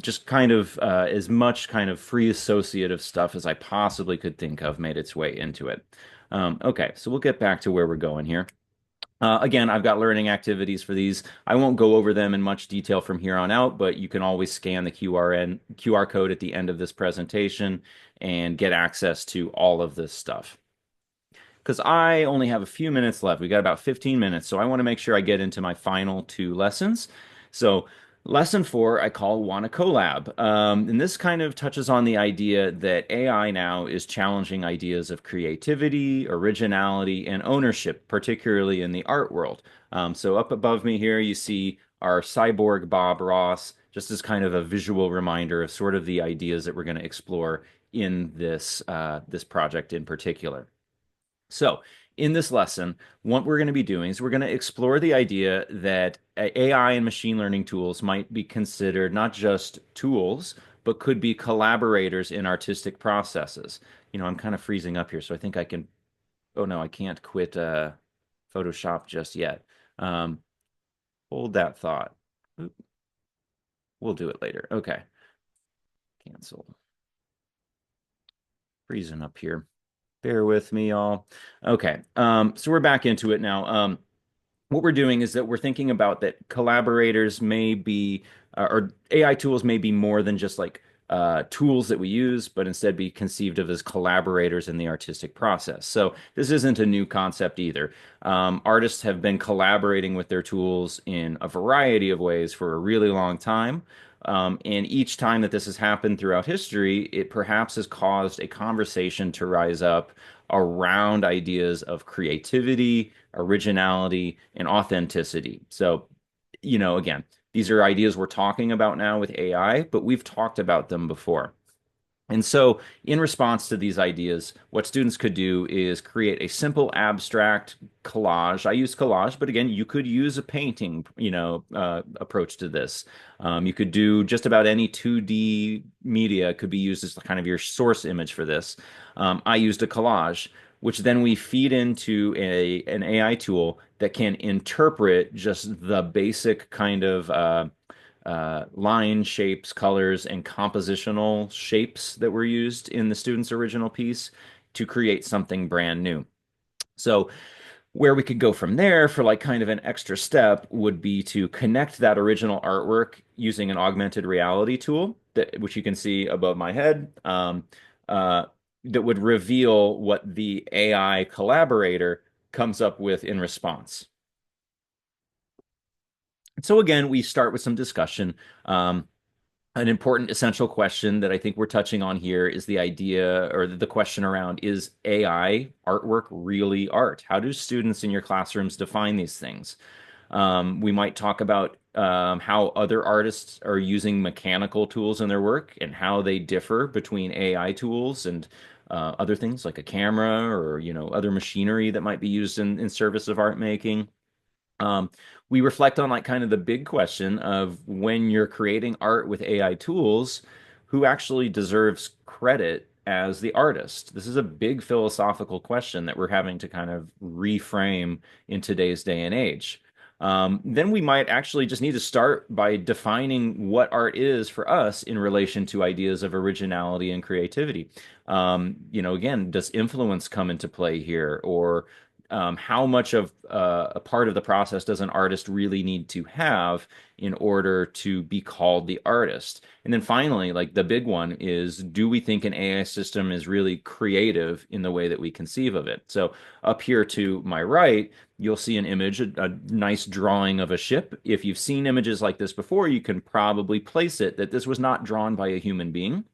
Just kind of as much kind of free associative stuff as I possibly could think of made its way into it. Okay, so we'll get back to where we're going here. Again, I've got learning activities for these. I won't go over them in much detail from here on out, but you can always scan the QR code at the end of this presentation and get access to all of this stuff. Because I only have a few minutes left. We got about 15 minutes, so I want to make sure I get into my final two lessons. So, lesson four, I call Wanna Collab. And this kind of touches on the idea that AI now is challenging ideas of creativity, originality, and ownership, particularly in the art world. So, up above me here, you see our cyborg Bob Ross, just as kind of a visual reminder of sort of the ideas that we're going to explore in this project in particular. So, in this lesson, what we're going to be doing is we're going to explore the idea that AI and machine learning tools might be considered not just tools, but could be collaborators in artistic processes. I'm kind of freezing up here, so I think I can. Oh no, I can't quit Photoshop just yet. Um, Hold that thought. Oop, we'll do it later. Okay, cancel. Freezing up here. Bear with me, y'all. Okay, so we're back into it now. What we're doing is that we're thinking about that collaborators may be, or AI tools may be more than just like tools that we use, but instead be conceived of as collaborators in the artistic process. So this isn't a new concept either. Artists have been collaborating with their tools in a variety of ways for a really long time. And each time that this has happened throughout history, it perhaps has caused a conversation to rise up around ideas of creativity, originality, and authenticity. So, again, these are ideas we're talking about now with AI, but we've talked about them before. And so, in response to these ideas, what students could do is create a simple abstract collage. I use collage, but again, you could use a painting, approach to this. You could do just about any 2D media could be used as kind of your source image for this. I used a collage, which then we feed into an AI tool that can interpret just the basic kind of line shapes, colors, and compositional shapes that were used in the student's original piece to create something brand new. So where we could go from there for like kind of an extra step would be to connect that original artwork using an augmented reality tool which you can see above my head, that would reveal what the AI collaborator comes up with in response. So again, we start with some discussion. An important essential question that I think we're touching on here is the idea or the question around, is AI artwork really art? How do students in your classrooms define these things? We might talk about how other artists are using mechanical tools in their work and how they differ between AI tools and other things like a camera or other machinery that might be used in service of art making. We reflect on like kind of the big question of when you're creating art with AI tools, who actually deserves credit as the artist? This is a big philosophical question that we're having to kind of reframe in today's day and age. Then we might actually just need to start by defining what art is for us in relation to ideas of originality and creativity. Again, does influence come into play here, or how much of a part of the process does an artist really need to have in order to be called the artist? And then finally, like the big one is, do we think an AI system is really creative in the way that we conceive of it? So up here to my right, you'll see an image, a nice drawing of a ship. If you've seen images like this before, you can probably place it that this was not drawn by a human being.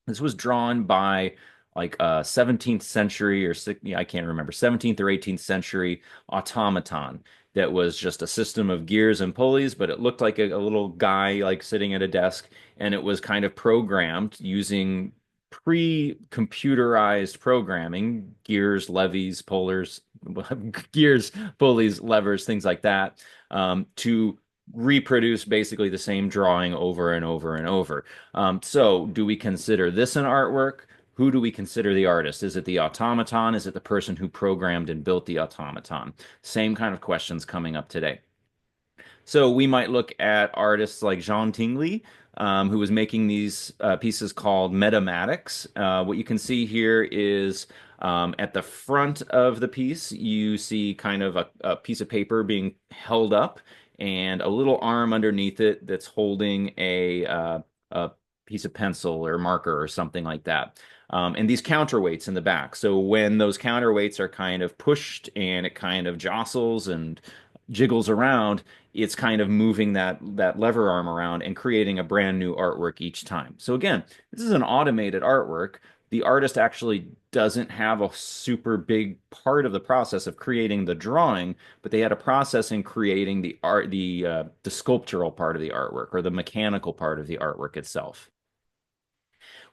This was drawn by like a 17th century or I can't remember, 17th or 18th century automaton that was just a system of gears and pulleys, but it looked like a little guy like sitting at a desk, and it was kind of programmed using pre-computerized programming, gears, levies, pullers, gears, pulleys, levers, things like that, to reproduce basically the same drawing over and over and over. So, do we consider this an artwork? Who do we consider the artist? Is it the automaton? Is it the person who programmed and built the automaton? Same kind of questions coming up today. So we might look at artists like Jean Tingley, who was making these pieces called metamatics. What you can see here is at the front of the piece, you see kind of a piece of paper being held up and a little arm underneath it that's holding a piece of pencil or marker or something like that. And these counterweights in the back. So when those counterweights are kind of pushed and it kind of jostles and jiggles around, it's kind of moving that lever arm around and creating a brand new artwork each time. So again, this is an automated artwork. The artist actually doesn't have a super big part of the process of creating the drawing, but they had a process in creating the art, the sculptural part of the artwork or the mechanical part of the artwork itself.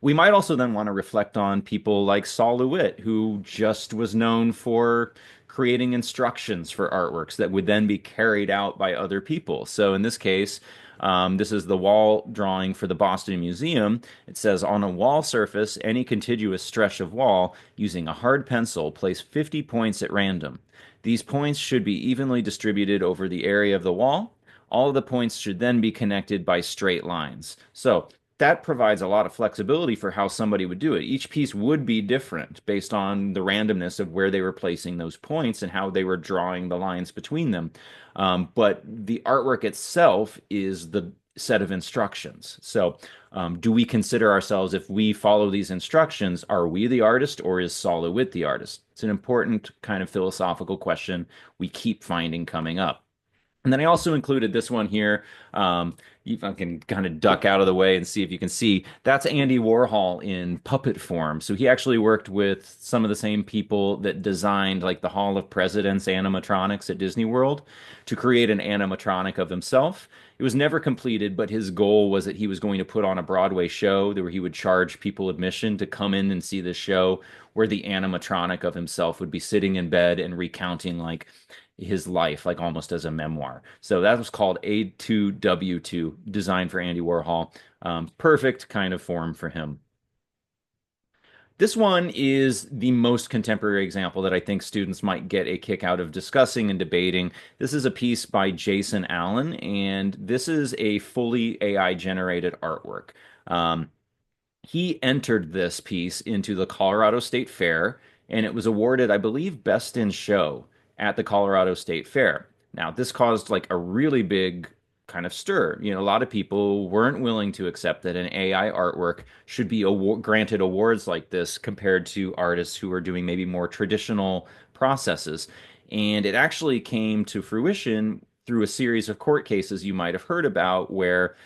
We might also then want to reflect on people like Sol LeWitt, who just was known for creating instructions for artworks that would then be carried out by other people. So in this case, this is the wall drawing for the Boston Museum. It says on a wall surface, any contiguous stretch of wall, using a hard pencil, place 50 points at random. These points should be evenly distributed over the area of the wall. All of the points should then be connected by straight lines. So that provides a lot of flexibility for how somebody would do it. Each piece would be different based on the randomness of where they were placing those points and how they were drawing the lines between them. But the artwork itself is the set of instructions. So, do we consider ourselves, if we follow these instructions, are we the artist or is Sol LeWitt the artist? It's an important kind of philosophical question we keep finding coming up. And then I also included this one here. You can kind of duck out of the way and see if you can see. That's Andy Warhol in puppet form. So he actually worked with some of the same people that designed like the Hall of Presidents animatronics at Disney World to create an animatronic of himself. It was never completed, but his goal was that he was going to put on a Broadway show where he would charge people admission to come in and see the show, where the animatronic of himself would be sitting in bed and recounting like his life, like almost as a memoir. So that was called A2W2, designed for Andy Warhol. Perfect kind of form for him. This one is the most contemporary example that I think students might get a kick out of discussing and debating. This is a piece by Jason Allen, and this is a fully AI generated artwork. Um, he entered this piece into the Colorado State Fair, and it was awarded, I believe, Best in Show at the Colorado State Fair. Now, this caused like a really big kind of stir. A lot of people weren't willing to accept that an AI artwork should be granted awards like this compared to artists who are doing maybe more traditional processes. And it actually came to fruition through a series of court cases you might have heard about where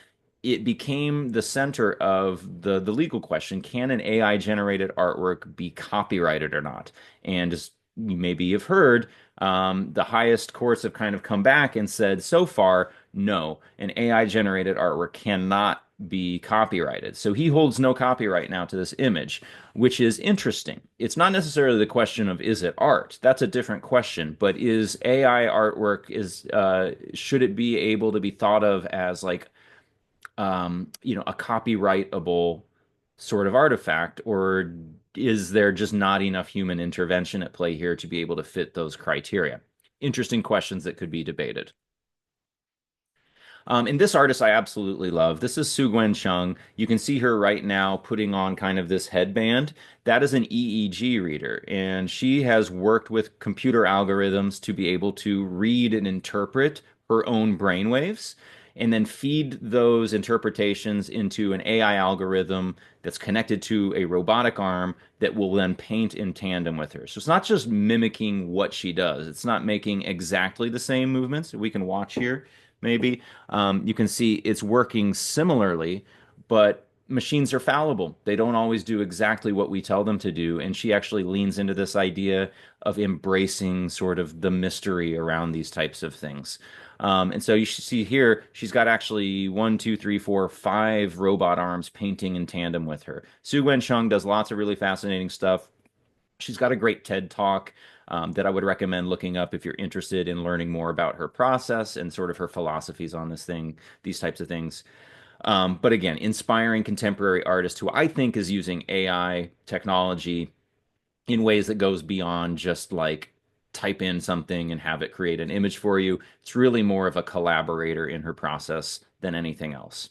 it became the center of the legal question. Can an AI generated artwork be copyrighted or not? And as you maybe have heard, the highest courts have kind of come back and said so far, no, an AI generated artwork cannot be copyrighted. So he holds no copyright now to this image, which is interesting. It's not necessarily the question of is it art? That's a different question. But is AI artwork should it be able to be thought of as like a copyrightable sort of artifact, or is there just not enough human intervention at play here to be able to fit those criteria? Interesting questions that could be debated. And this artist I absolutely love. This is Su-Gwen Chung. You can see her right now putting on kind of this headband. That is an EEG reader, and she has worked with computer algorithms to be able to read and interpret her own brainwaves and then feed those interpretations into an AI algorithm that's connected to a robotic arm that will then paint in tandem with her. So it's not just mimicking what she does. It's not making exactly the same movements. We can watch here, maybe. You can see it's working similarly, but machines are fallible. They don't always do exactly what we tell them to do. And she actually leans into this idea of embracing sort of the mystery around these types of things. And so you should see here, she's got actually one, two, three, four, five robot arms painting in tandem with her. Su Gwen Chung does lots of really fascinating stuff. She's got a great TED talk. that I would recommend looking up if you're interested in learning more about her process and sort of her philosophies on these types of things. But again, inspiring contemporary artist who I think is using AI technology in ways that goes beyond just like type in something and have it create an image for you. It's really more of a collaborator in her process than anything else.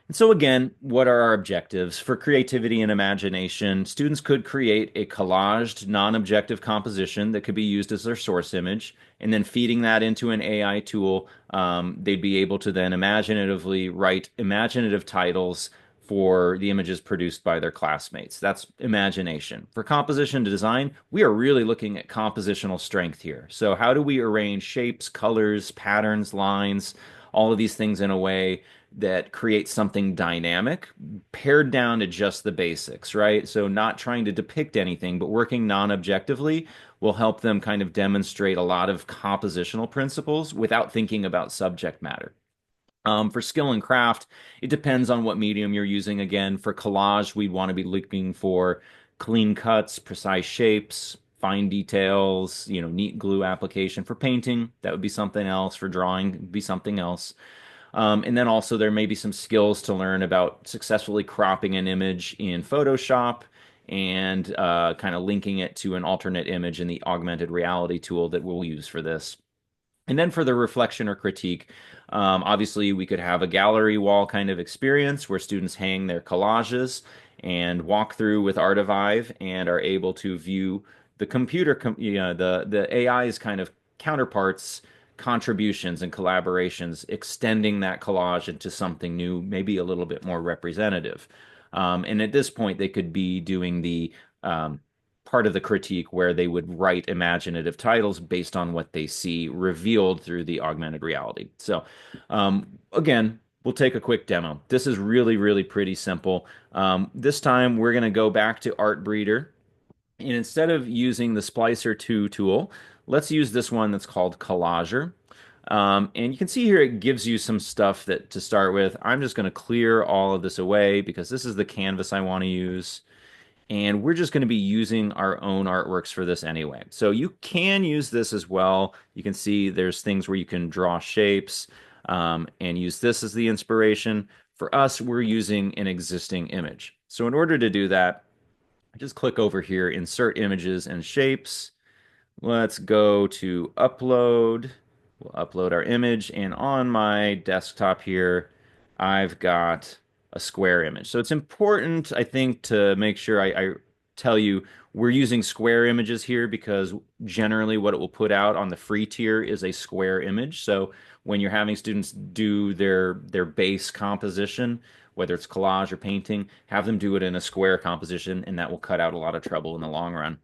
And so again, what are our objectives? For creativity and imagination, students could create a collaged, non-objective composition that could be used as their source image, and then feeding that into an AI tool, they'd be able to then imaginatively write imaginative titles for the images produced by their classmates. That's imagination. For composition to design, we are really looking at compositional strength here. So how do we arrange shapes, colors, patterns, lines, all of these things in a way that creates something dynamic, pared down to just the basics, right? So not trying to depict anything, but working non-objectively will help them kind of demonstrate a lot of compositional principles without thinking about subject matter. For skill and craft, it depends on what medium you're using. Again, for collage, we want to be looking for clean cuts, precise shapes, fine details, neat glue application. For painting, that would be something else. For drawing, it would be something else. And then also there may be some skills to learn about successfully cropping an image in Photoshop and kind of linking it to an alternate image in the augmented reality tool that we'll use for this. And then for the reflection or critique, obviously we could have a gallery wall kind of experience where students hang their collages and walk through with Artivive and are able to view the the AI's kind of counterparts, contributions and collaborations, extending that collage into something new, maybe a little bit more representative. And at this point, they could be doing the part of the critique where they would write imaginative titles based on what they see revealed through the augmented reality. So, again, we'll take a quick demo. This is really, really pretty simple. This time we're going to go back to Artbreeder. And instead of using the Splicer 2 tool, let's use this one that's called Collager. And you can see here it gives you some stuff that to start with. I'm just going to clear all of this away because this is the canvas I want to use. And we're just going to be using our own artworks for this anyway. So you can use this as well. You can see there's things where you can draw shapes and use this as the inspiration. For us, we're using an existing image. So in order to do that, just click over here, Insert Images and Shapes. Let's go to Upload. We'll upload our image, and on my desktop here, I've got a square image. So it's important, I think, to make sure I tell you we're using square images here because generally what it will put out on the free tier is a square image. So when you're having students do their base composition, whether it's collage or painting, have them do it in a square composition, and that will cut out a lot of trouble in the long run.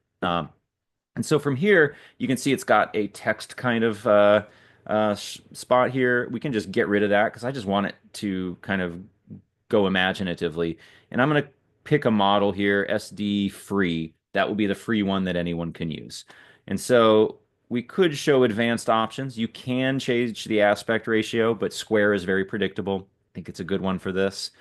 And so from here, you can see it's got a text kind of spot here. We can just get rid of that because I just want it to kind of go imaginatively. And I'm going to pick a model here, SD free. That will be the free one that anyone can use. And so we could show advanced options. You can change the aspect ratio, but square is very predictable. I think it's a good one for this.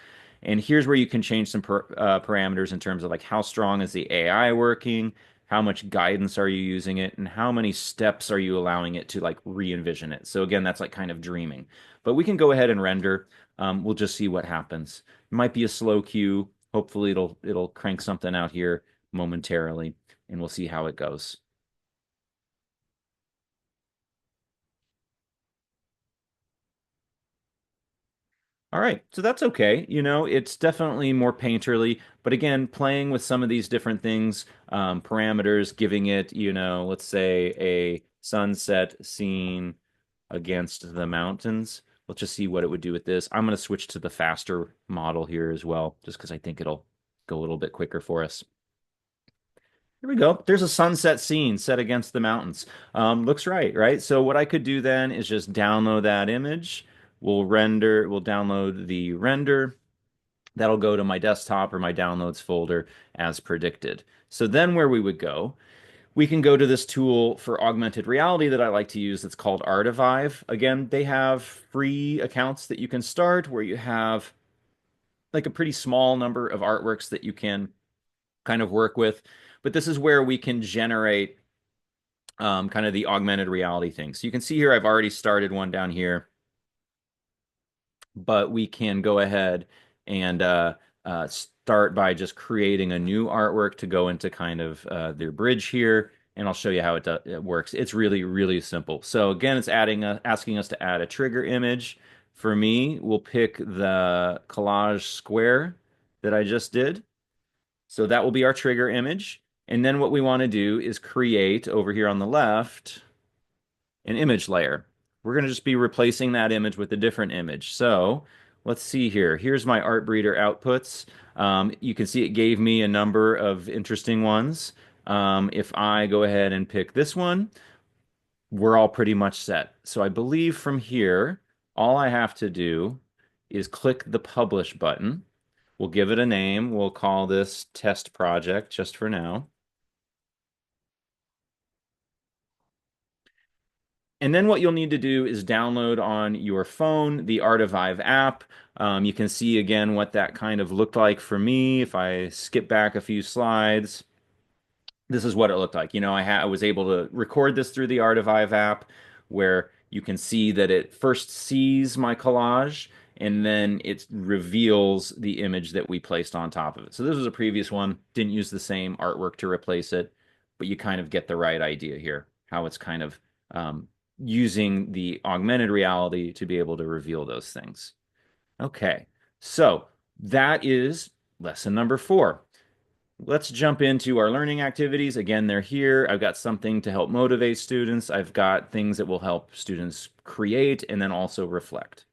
And here's where you can change some parameters in terms of like how strong is the AI working, how much guidance are you using it, and how many steps are you allowing it to like re-envision it. So again, that's like kind of dreaming. But we can go ahead and render. We'll just see what happens. It might be a slow queue. Hopefully it'll crank something out here momentarily, and we'll see how it goes. All right, so that's okay. It's definitely more painterly, but again, playing with some of these different things, parameters, giving it, let's say a sunset scene against the mountains. Let's just see what it would do with this. I'm going to switch to the faster model here as well, just because I think it'll go a little bit quicker for us. Here we go. There's a sunset scene set against the mountains. Looks right, right? So what I could do then is just download that image. We'll download the render. That'll go to my desktop or my downloads folder as predicted. So then where we would go, we can go to this tool for augmented reality that I like to use that's called Artivive. Again, they have free accounts that you can start where you have like a pretty small number of artworks that you can kind of work with. But this is where we can generate kind of the augmented reality thing. So you can see here, I've already started one down here, but we can go ahead and start by just creating a new artwork to go into kind of their bridge here. And I'll show you how it works. It's really, really simple. So again, it's asking us to add a trigger image. For me, we'll pick the collage square that I just did. So that will be our trigger image. And then what we want to do is create over here on the left an image layer. We're going to just be replacing that image with a different image. So let's see here. Here's my Artbreeder outputs. You can see it gave me a number of interesting ones. If I go ahead and pick this one, we're all pretty much set. So I believe from here, all I have to do is click the publish button. We'll give it a name. We'll call this test project just for now. And then what you'll need to do is download on your phone the Artivive app. You can see again what that kind of looked like for me. If I skip back a few slides, this is what it looked like. I was able to record this through the Artivive app where you can see that it first sees my collage and then it reveals the image that we placed on top of it. So this was a previous one, didn't use the same artwork to replace it, but you kind of get the right idea here, how it's kind of using the augmented reality to be able to reveal those things. Okay, so that is lesson number 4. Let's jump into our learning activities. Again, they're here. I've got something to help motivate students. I've got things that will help students create and then also reflect.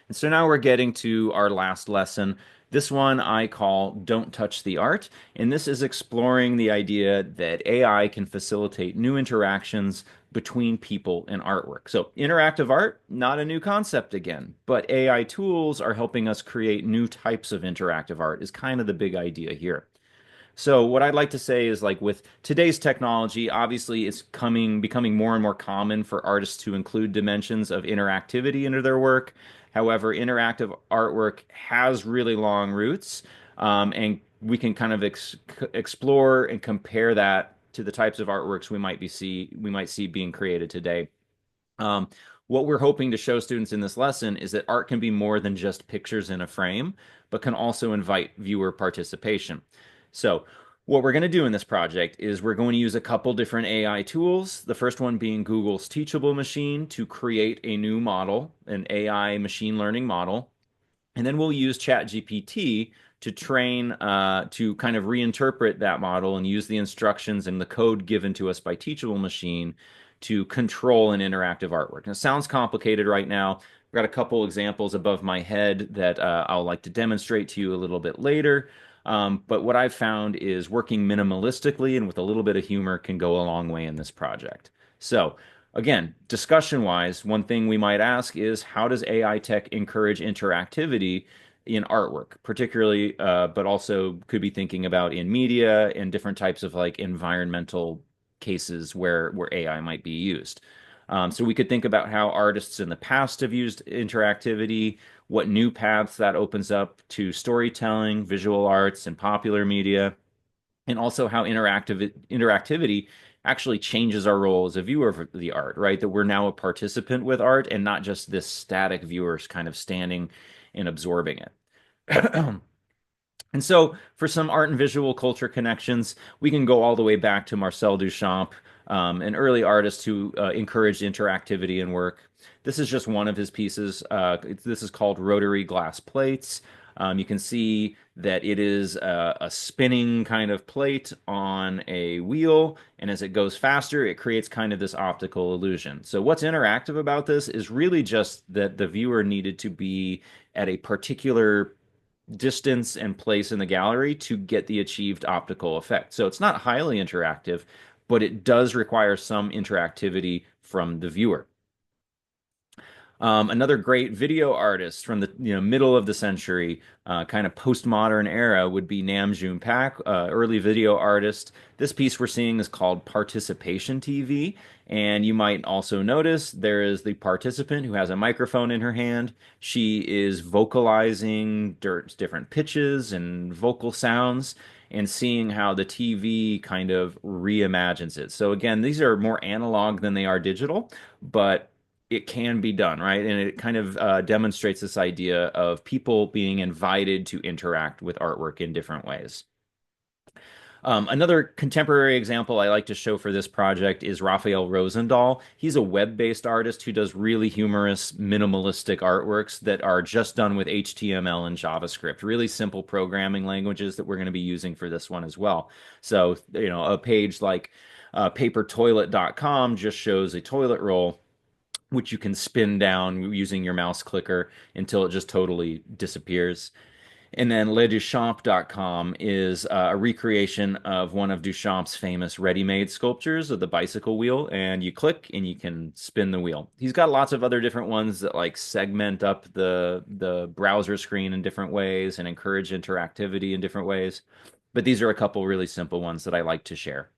And so now we're getting to our last lesson. This one I call Don't Touch the Art. And this is exploring the idea that AI can facilitate new interactions between people and artwork. So interactive art, not a new concept again, but AI tools are helping us create new types of interactive art is kind of the big idea here. So what I'd like to say is like with today's technology, obviously it's becoming more and more common for artists to include dimensions of interactivity into their work. However, interactive artwork has really long roots, and we can kind of explore and compare that to the types of artworks we might see being created today. Um, what we're hoping to show students in this lesson is that art can be more than just pictures in a frame, but can also invite viewer participation. So what we're going to do in this project is we're going to use a couple different AI tools. The first one being Google's Teachable Machine to create a new model, an AI machine learning model. And then we'll use ChatGPT to train, to kind of reinterpret that model and use the instructions and the code given to us by Teachable Machine to control an interactive artwork. Now, it sounds complicated right now. I've got a couple examples above my head that I'll like to demonstrate to you a little bit later. But what I've found is working minimalistically and with a little bit of humor can go a long way in this project. So again, discussion-wise, one thing we might ask is how does AI tech encourage interactivity in artwork, particularly, but also could be thinking about in media and different types of like environmental cases where AI might be used. So we could think about how artists in the past have used interactivity, what new paths that opens up to storytelling, visual arts, and popular media, and also how interactivity actually changes our role as a viewer of the art, right? That we're now a participant with art and not just this static viewers kind of standing and absorbing it. And so, for some art and visual culture connections, we can go all the way back to Marcel Duchamp, an early artist who encouraged interactivity in work. This is just one of his pieces. This is called Rotary Glass Plates. You can see that it is a spinning kind of plate on a wheel, and as it goes faster, it creates kind of this optical illusion. So, what's interactive about this is really just that the viewer needed to be at a particular distance and place in the gallery to get the achieved optical effect. So it's not highly interactive, but it does require some interactivity from the viewer. Another great video artist from the middle of the century, kind of postmodern era, would be Nam June Pak, early video artist. This piece we're seeing is called Participation TV, and you might also notice there is the participant who has a microphone in her hand. She is vocalizing different pitches and vocal sounds. and seeing how the TV kind of reimagines it. So again, these are more analog than they are digital, but it can be done, right? And it kind of demonstrates this idea of people being invited to interact with artwork in different ways. Another contemporary example I like to show for this project is Raphael Rosendahl. He's a web-based artist who does really humorous, minimalistic artworks that are just done with HTML and JavaScript, really simple programming languages that we're going to be using for this one as well. So, a page like papertoilet.com just shows a toilet roll, which you can spin down using your mouse clicker until it just totally disappears. And then leduchamp.com is a recreation of one of Duchamp's famous ready-made sculptures of the bicycle wheel, and you click and you can spin the wheel. He's got lots of other different ones that like segment up the browser screen in different ways and encourage interactivity in different ways. But these are a couple really simple ones that I like to share.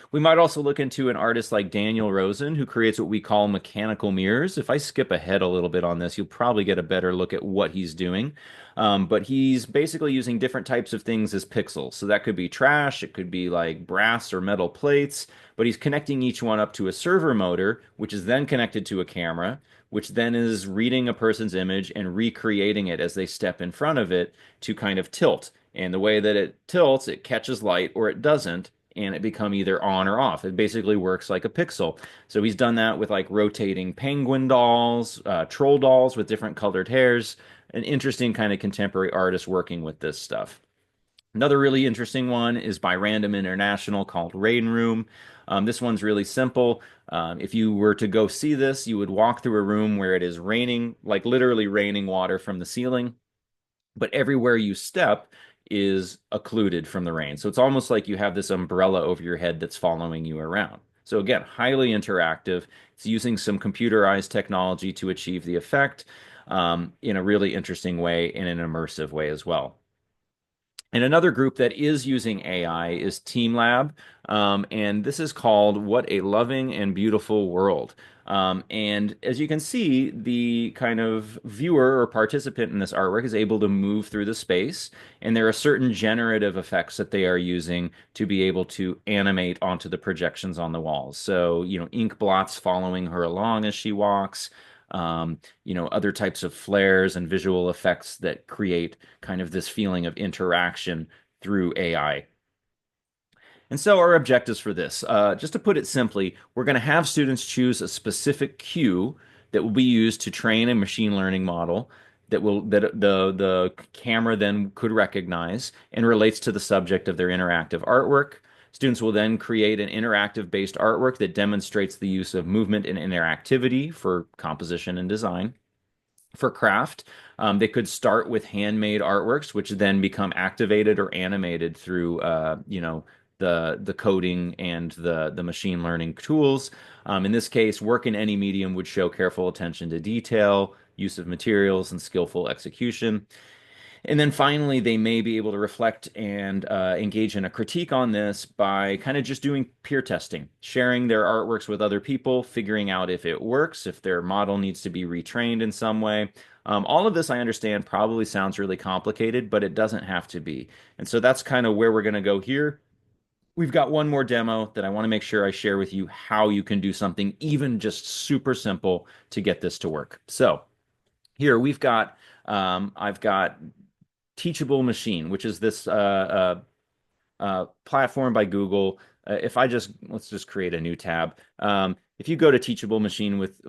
We might also look into an artist like Daniel Rosen, who creates what we call mechanical mirrors. If I skip ahead a little bit on this, you'll probably get a better look at what he's doing. But he's basically using different types of things as pixels. So that could be trash, it could be like brass or metal plates, but he's connecting each one up to a server motor, which is then connected to a camera, which then is reading a person's image and recreating it as they step in front of it to kind of tilt. And the way that it tilts, it catches light or it doesn't, and it become either on or off. It basically works like a pixel. So he's done that with like rotating penguin dolls, troll dolls with different colored hairs. An interesting kind of contemporary artist working with this stuff. Another really interesting one is by Random International called Rain Room. This one's really simple. If you were to go see this, you would walk through a room where it is raining, like literally raining water from the ceiling, but everywhere you step is occluded from the rain. So it's almost like you have this umbrella over your head that's following you around. So again, highly interactive. It's using some computerized technology to achieve the effect in a really interesting way, in an immersive way as well. And another group that is using AI is TeamLab, and this is called What a Loving and Beautiful World. And as you can see, the kind of viewer or participant in this artwork is able to move through the space, and there are certain generative effects that they are using to be able to animate onto the projections on the walls. So, ink blots following her along as she walks, other types of flares and visual effects that create kind of this feeling of interaction through AI. And so our objectives for this, just to put it simply, we're going to have students choose a specific cue that will be used to train a machine learning model that the camera then could recognize and relates to the subject of their interactive artwork. Students will then create an interactive based artwork that demonstrates the use of movement and interactivity for composition and design. For craft, they could start with handmade artworks, which then become activated or animated through, the coding and the machine learning tools. In this case, work in any medium would show careful attention to detail, use of materials, and skillful execution. And then finally, they may be able to reflect and engage in a critique on this by kind of just doing peer testing, sharing their artworks with other people, figuring out if it works, if their model needs to be retrained in some way. All of this, I understand, probably sounds really complicated, but it doesn't have to be. And so that's kind of where we're going to go here. We've got one more demo that I want to make sure I share with you how you can do something even just super simple to get this to work. So here I've got Teachable Machine, which is this platform by Google. If I just let's just create a new tab. If you go to Teachable Machine with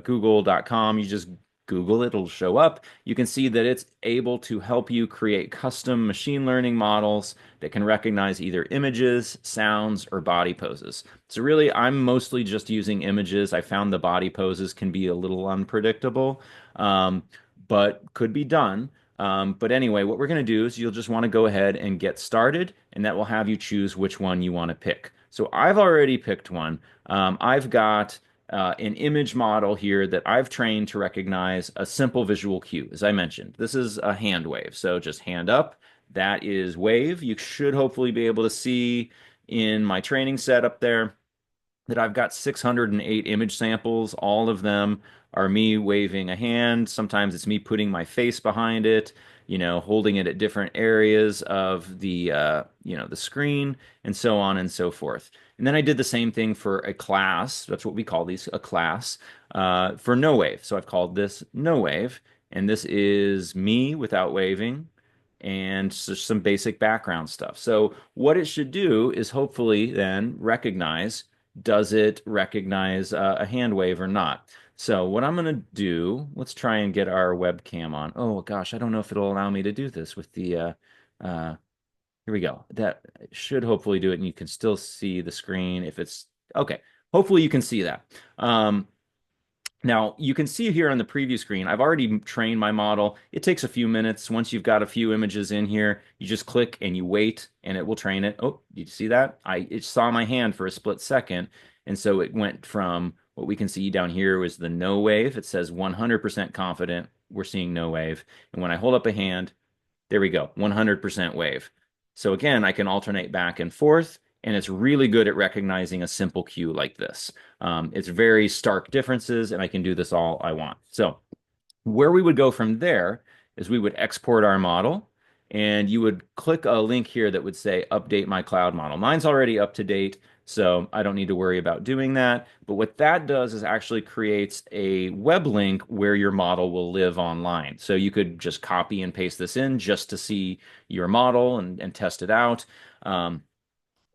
google.com, you just Google it, it'll show up. You can see that it's able to help you create custom machine learning models that can recognize either images, sounds, or body poses. So really, I'm mostly just using images. I found the body poses can be a little unpredictable, but could be done. But anyway, what we're going to do is you'll just want to go ahead and get started, and that will have you choose which one you want to pick. So I've already picked one. I've got an image model here that I've trained to recognize a simple visual cue. As I mentioned, this is a hand wave. So just hand up, that is wave. You should hopefully be able to see in my training set up there that I've got 608 image samples. All of them are me waving a hand. Sometimes it's me putting my face behind it, holding it at different areas of the screen, and so on and so forth. And then I did the same thing for a class. That's what we call these, a class, for no wave. So I've called this no wave, and this is me without waving and just some basic background stuff. So what it should do is hopefully then recognize, does it recognize a hand wave or not? So what I'm going to do, let's try and get our webcam on. Oh gosh, I don't know if it'll allow me to do this with uh, here we go. That should hopefully do it, and you can still see the screen if it's okay. Hopefully you can see that. Now, you can see here on the preview screen, I've already trained my model. It takes a few minutes. Once you've got a few images in here, you just click and you wait, and it will train it. Oh, did you see that? It saw my hand for a split second, and so it went from what we can see down here was the no wave. It says 100% confident we're seeing no wave. And when I hold up a hand, there we go, 100% wave. So again, I can alternate back and forth, and it's really good at recognizing a simple cue like this. It's very stark differences, and I can do this all I want. So where we would go from there is we would export our model, and you would click a link here that would say update my cloud model. Mine's already up to date, so I don't need to worry about doing that. But what that does is actually creates a web link where your model will live online. So you could just copy and paste this in just to see your model and test it out.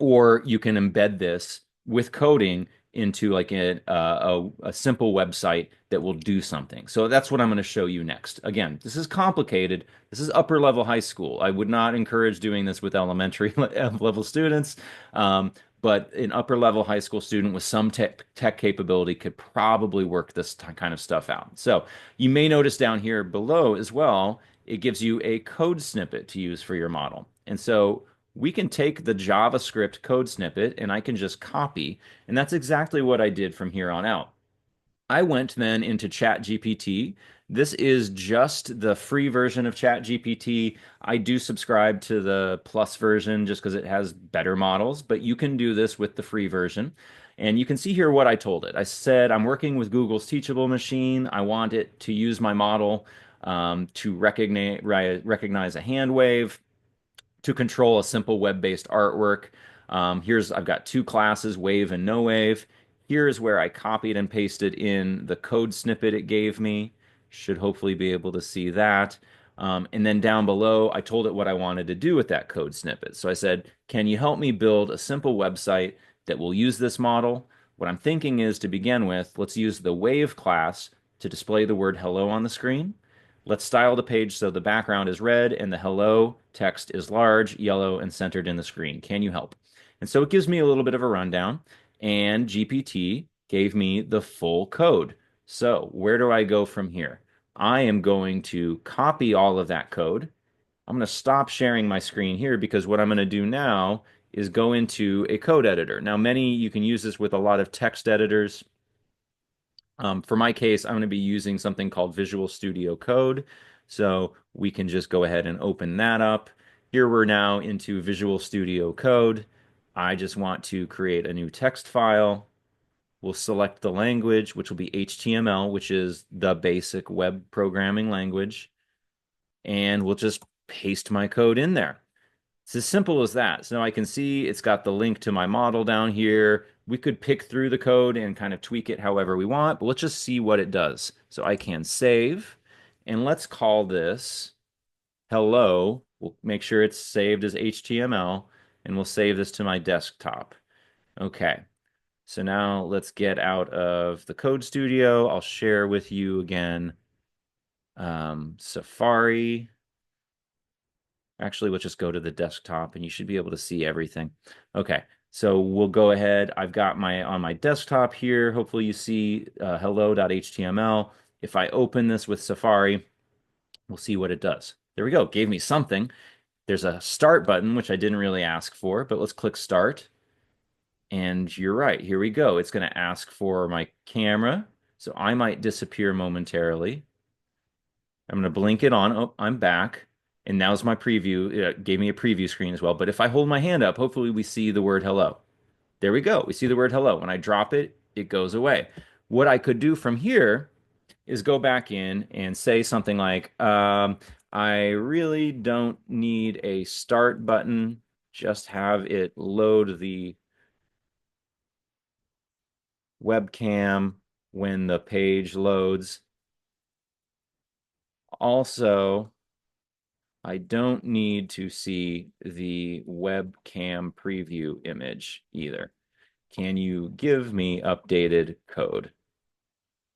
Or you can embed this with coding into like a simple website that will do something. So that's what I'm going to show you next. Again, this is complicated. This is upper level high school. I would not encourage doing this with elementary level students. But an upper level high school student with some tech capability could probably work this kind of stuff out. So you may notice down here below as well, it gives you a code snippet to use for your model. And so we can take the JavaScript code snippet and I can just copy. And that's exactly what I did from here on out. I went then into ChatGPT. This is just the free version of ChatGPT. I do subscribe to the plus version just because it has better models, but you can do this with the free version. And you can see here what I told it. I said, I'm working with Google's Teachable Machine. I want it to use my model to recognize a hand wave, to control a simple web-based artwork. I've got two classes, wave and no wave. Here's where I copied and pasted in the code snippet it gave me. Should hopefully be able to see that. And then down below, I told it what I wanted to do with that code snippet. So I said, can you help me build a simple website that will use this model? What I'm thinking is, to begin with, let's use the wave class to display the word hello on the screen. Let's style the page so the background is red and the hello text is large, yellow, and centered in the screen. Can you help? And so it gives me a little bit of a rundown, and GPT gave me the full code. So where do I go from here? I am going to copy all of that code. I'm going to stop sharing my screen here because what I'm going to do now is go into a code editor. Now, you can use this with a lot of text editors. For my case, I'm going to be using something called Visual Studio Code. So we can just go ahead and open that up. Here we're now into Visual Studio Code. I just want to create a new text file. We'll select the language, which will be HTML, which is the basic web programming language. And we'll just paste my code in there. It's as simple as that. So now I can see it's got the link to my model down here. We could pick through the code and kind of tweak it however we want, but let's just see what it does. So I can save, and let's call this hello. We'll make sure it's saved as HTML, and we'll save this to my desktop. Okay, so now let's get out of the Code Studio. I'll share with you again Safari. Actually, let's just go to the desktop and you should be able to see everything. Okay, so we'll go ahead. I've got on my desktop here. Hopefully you see hello.html. If I open this with Safari, we'll see what it does. There we go. It gave me something. There's a start button, which I didn't really ask for, but let's click start. And you're right. Here we go. It's going to ask for my camera. So I might disappear momentarily. I'm going to blink it on. Oh, I'm back. And now's my preview. It gave me a preview screen as well. But if I hold my hand up, hopefully we see the word hello. There we go. We see the word hello. When I drop it, it goes away. What I could do from here is go back in and say something like, I really don't need a start button. Just have it load the webcam when the page loads. Also, I don't need to see the webcam preview image either. Can you give me updated code?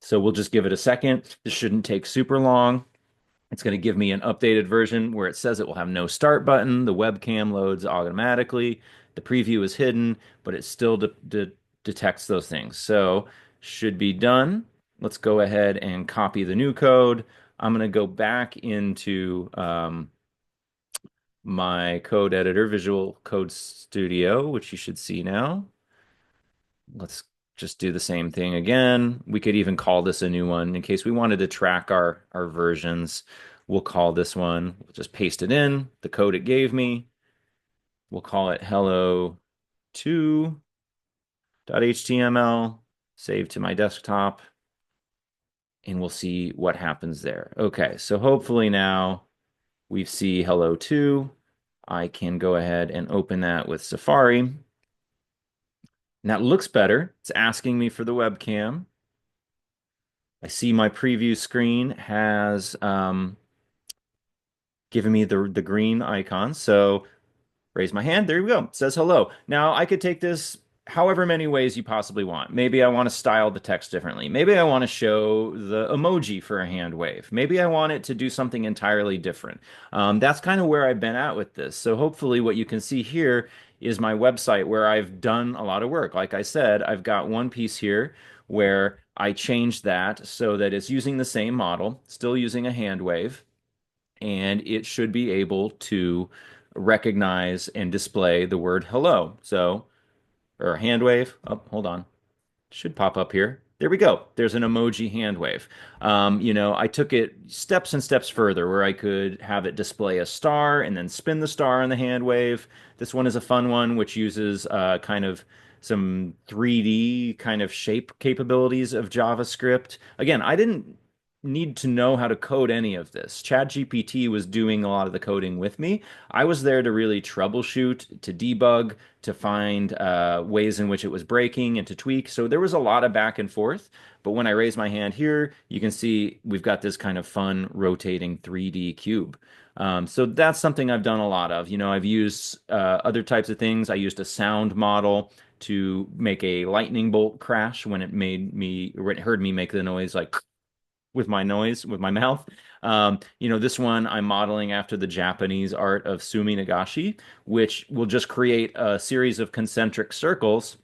So we'll just give it a second. This shouldn't take super long. It's going to give me an updated version where it says it will have no start button. The webcam loads automatically. The preview is hidden, but it still detects those things. So should be done. Let's go ahead and copy the new code. I'm going to go back into my code editor, Visual Code Studio, which you should see now. Let's just do the same thing again. We could even call this a new one in case we wanted to track our versions. We'll call this one, we'll just paste it in, the code it gave me. We'll call it hello2.html, save to my desktop, and we'll see what happens there. Okay, so hopefully now we see hello2. I can go ahead and open that with Safari. And that looks better. It's asking me for the webcam. I see my preview screen has given me the green icon. So raise my hand. There we go. It says hello. Now I could take this however many ways you possibly want. Maybe I want to style the text differently. Maybe I want to show the emoji for a hand wave. Maybe I want it to do something entirely different. That's kind of where I've been at with this. So hopefully what you can see here is my website where I've done a lot of work. Like I said, I've got one piece here where I changed that so that it's using the same model, still using a hand wave, and it should be able to recognize and display the word hello. So, or a hand wave. Oh, hold on. Should pop up here. There we go. There's an emoji hand wave. I took it steps and steps further where I could have it display a star and then spin the star on the hand wave. This one is a fun one, which uses kind of some 3D kind of shape capabilities of JavaScript. Again, I didn't need to know how to code any of this. ChatGPT was doing a lot of the coding with me. I was there to really troubleshoot, to debug, to find ways in which it was breaking and to tweak. So there was a lot of back and forth. But when I raise my hand here, you can see we've got this kind of fun rotating 3D cube. So that's something I've done a lot of. I've used other types of things. I used a sound model to make a lightning bolt crash when when it heard me make the noise like with my noise, with my mouth. This one I'm modeling after the Japanese art of Sumi Nagashi, which will just create a series of concentric circles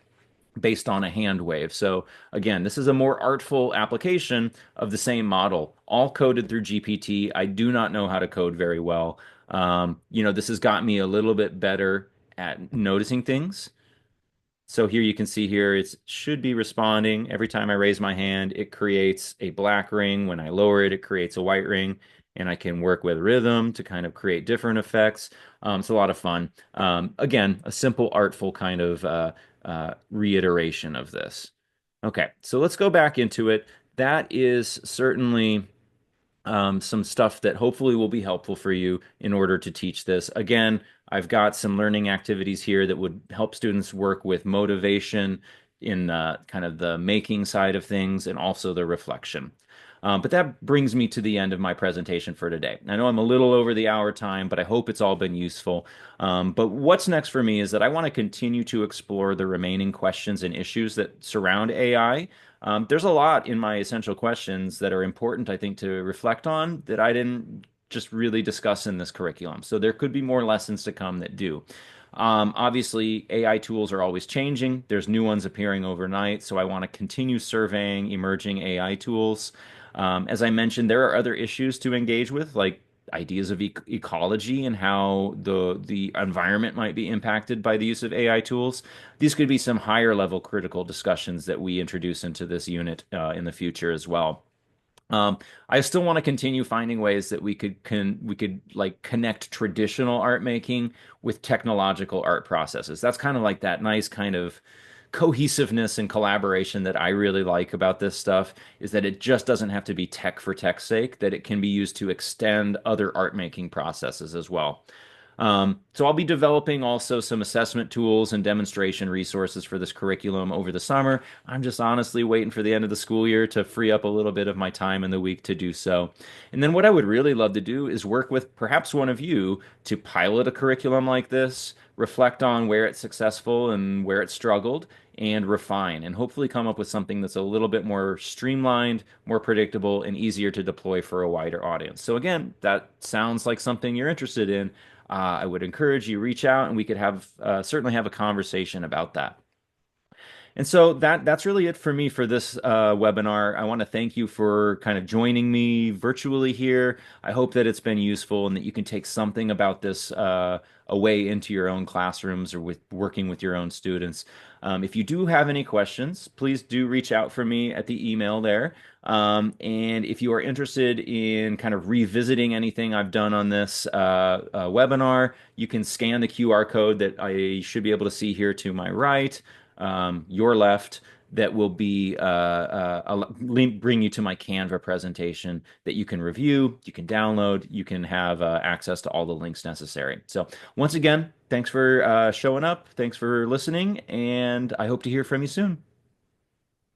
based on a hand wave. So again, this is a more artful application of the same model, all coded through GPT. I do not know how to code very well. This has got me a little bit better at noticing things. So here you can see here it should be responding. Every time I raise my hand, it creates a black ring. When I lower it, it creates a white ring. And I can work with rhythm to kind of create different effects. It's a lot of fun. Again, a simple, artful kind of reiteration of this. Okay, so let's go back into it. That is certainly some stuff that hopefully will be helpful for you in order to teach this. Again, I've got some learning activities here that would help students work with motivation in kind of the making side of things and also the reflection. But that brings me to the end of my presentation for today. I know I'm a little over the hour time, but I hope it's all been useful. But what's next for me is that I want to continue to explore the remaining questions and issues that surround AI. There's a lot in my essential questions that are important, I think, to reflect on that I didn't just really discuss in this curriculum. So there could be more lessons to come that do. Obviously, AI tools are always changing. There's new ones appearing overnight. So I want to continue surveying emerging AI tools. As I mentioned, there are other issues to engage with, like ideas of ecology and how the environment might be impacted by the use of AI tools. These could be some higher level critical discussions that we introduce into this unit in the future as well. I still want to continue finding ways that we could like connect traditional art making with technological art processes. That's kind of like that nice kind of cohesiveness and collaboration that I really like about this stuff is that it just doesn't have to be tech for tech's sake, that it can be used to extend other art making processes as well. So I'll be developing also some assessment tools and demonstration resources for this curriculum over the summer. I'm just honestly waiting for the end of the school year to free up a little bit of my time in the week to do so. And then what I would really love to do is work with perhaps one of you to pilot a curriculum like this, reflect on where it's successful and where it struggled, and refine and hopefully come up with something that's a little bit more streamlined, more predictable, and easier to deploy for a wider audience. So again, that sounds like something you're interested in. I would encourage you reach out and we could have certainly have a conversation about that. And so that's really it for me for this webinar. I want to thank you for kind of joining me virtually here. I hope that it's been useful and that you can take something about this away into your own classrooms or with working with your own students. If you do have any questions, please do reach out for me at the email there. And if you are interested in kind of revisiting anything I've done on this webinar, you can scan the QR code that I should be able to see here to my right, your left, that will be bring you to my Canva presentation that you can review, you can download, you can have access to all the links necessary. So once again, thanks for showing up, thanks for listening, and I hope to hear from you soon.